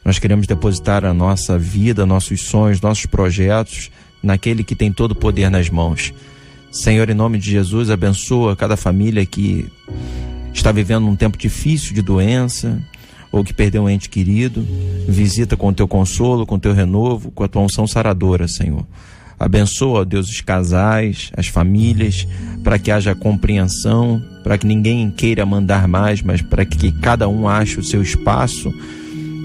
Nós queremos depositar a nossa vida, nossos sonhos, nossos projetos naquele que tem todo o poder nas mãos. Senhor, em nome de Jesus, abençoa cada família que está vivendo um tempo difícil de doença ou que perdeu um ente querido. Visita com o teu consolo, com o teu renovo, com a tua unção saradora, Senhor. Abençoa, ó Deus, os casais, as famílias, para que haja compreensão, para que ninguém queira mandar mais, mas para que cada um ache o seu espaço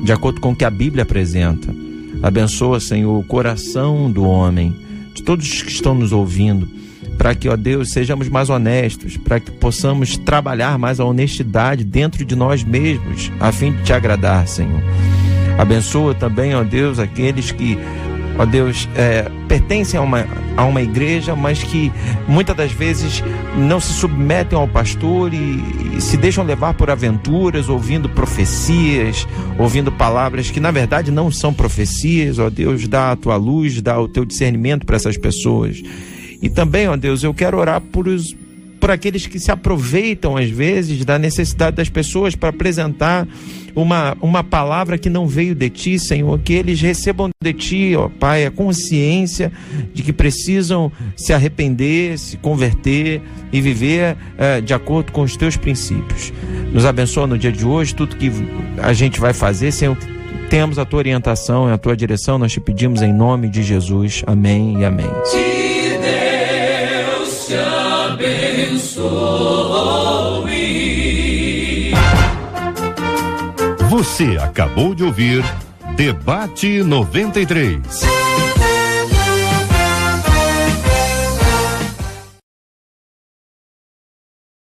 de acordo com o que a Bíblia apresenta. Abençoa, Senhor, o coração do homem, de todos os que estão nos ouvindo, para que, ó Deus, sejamos mais honestos, para que possamos trabalhar mais a honestidade dentro de nós mesmos, a fim de te agradar, Senhor. Abençoa também, ó Deus, aqueles que, ó Deus, pertencem a uma igreja, mas que muitas das vezes não se submetem ao pastor e se deixam levar por aventuras, ouvindo profecias, ouvindo palavras que na verdade não são profecias. Ó Deus, dá a tua luz, dá o teu discernimento para essas pessoas. E também, ó Deus, eu quero orar por aqueles que se aproveitam às vezes da necessidade das pessoas para apresentar uma palavra que não veio de ti, Senhor, que eles recebam de ti, ó Pai, a consciência de que precisam se arrepender, se converter e viver de acordo com os teus princípios. Nos abençoa no dia de hoje, tudo que a gente vai fazer, Senhor, temos a tua orientação e a tua direção, nós te pedimos em nome de Jesus, amém e amém. Que Deus te abençoe. Você acabou de ouvir Debate 93.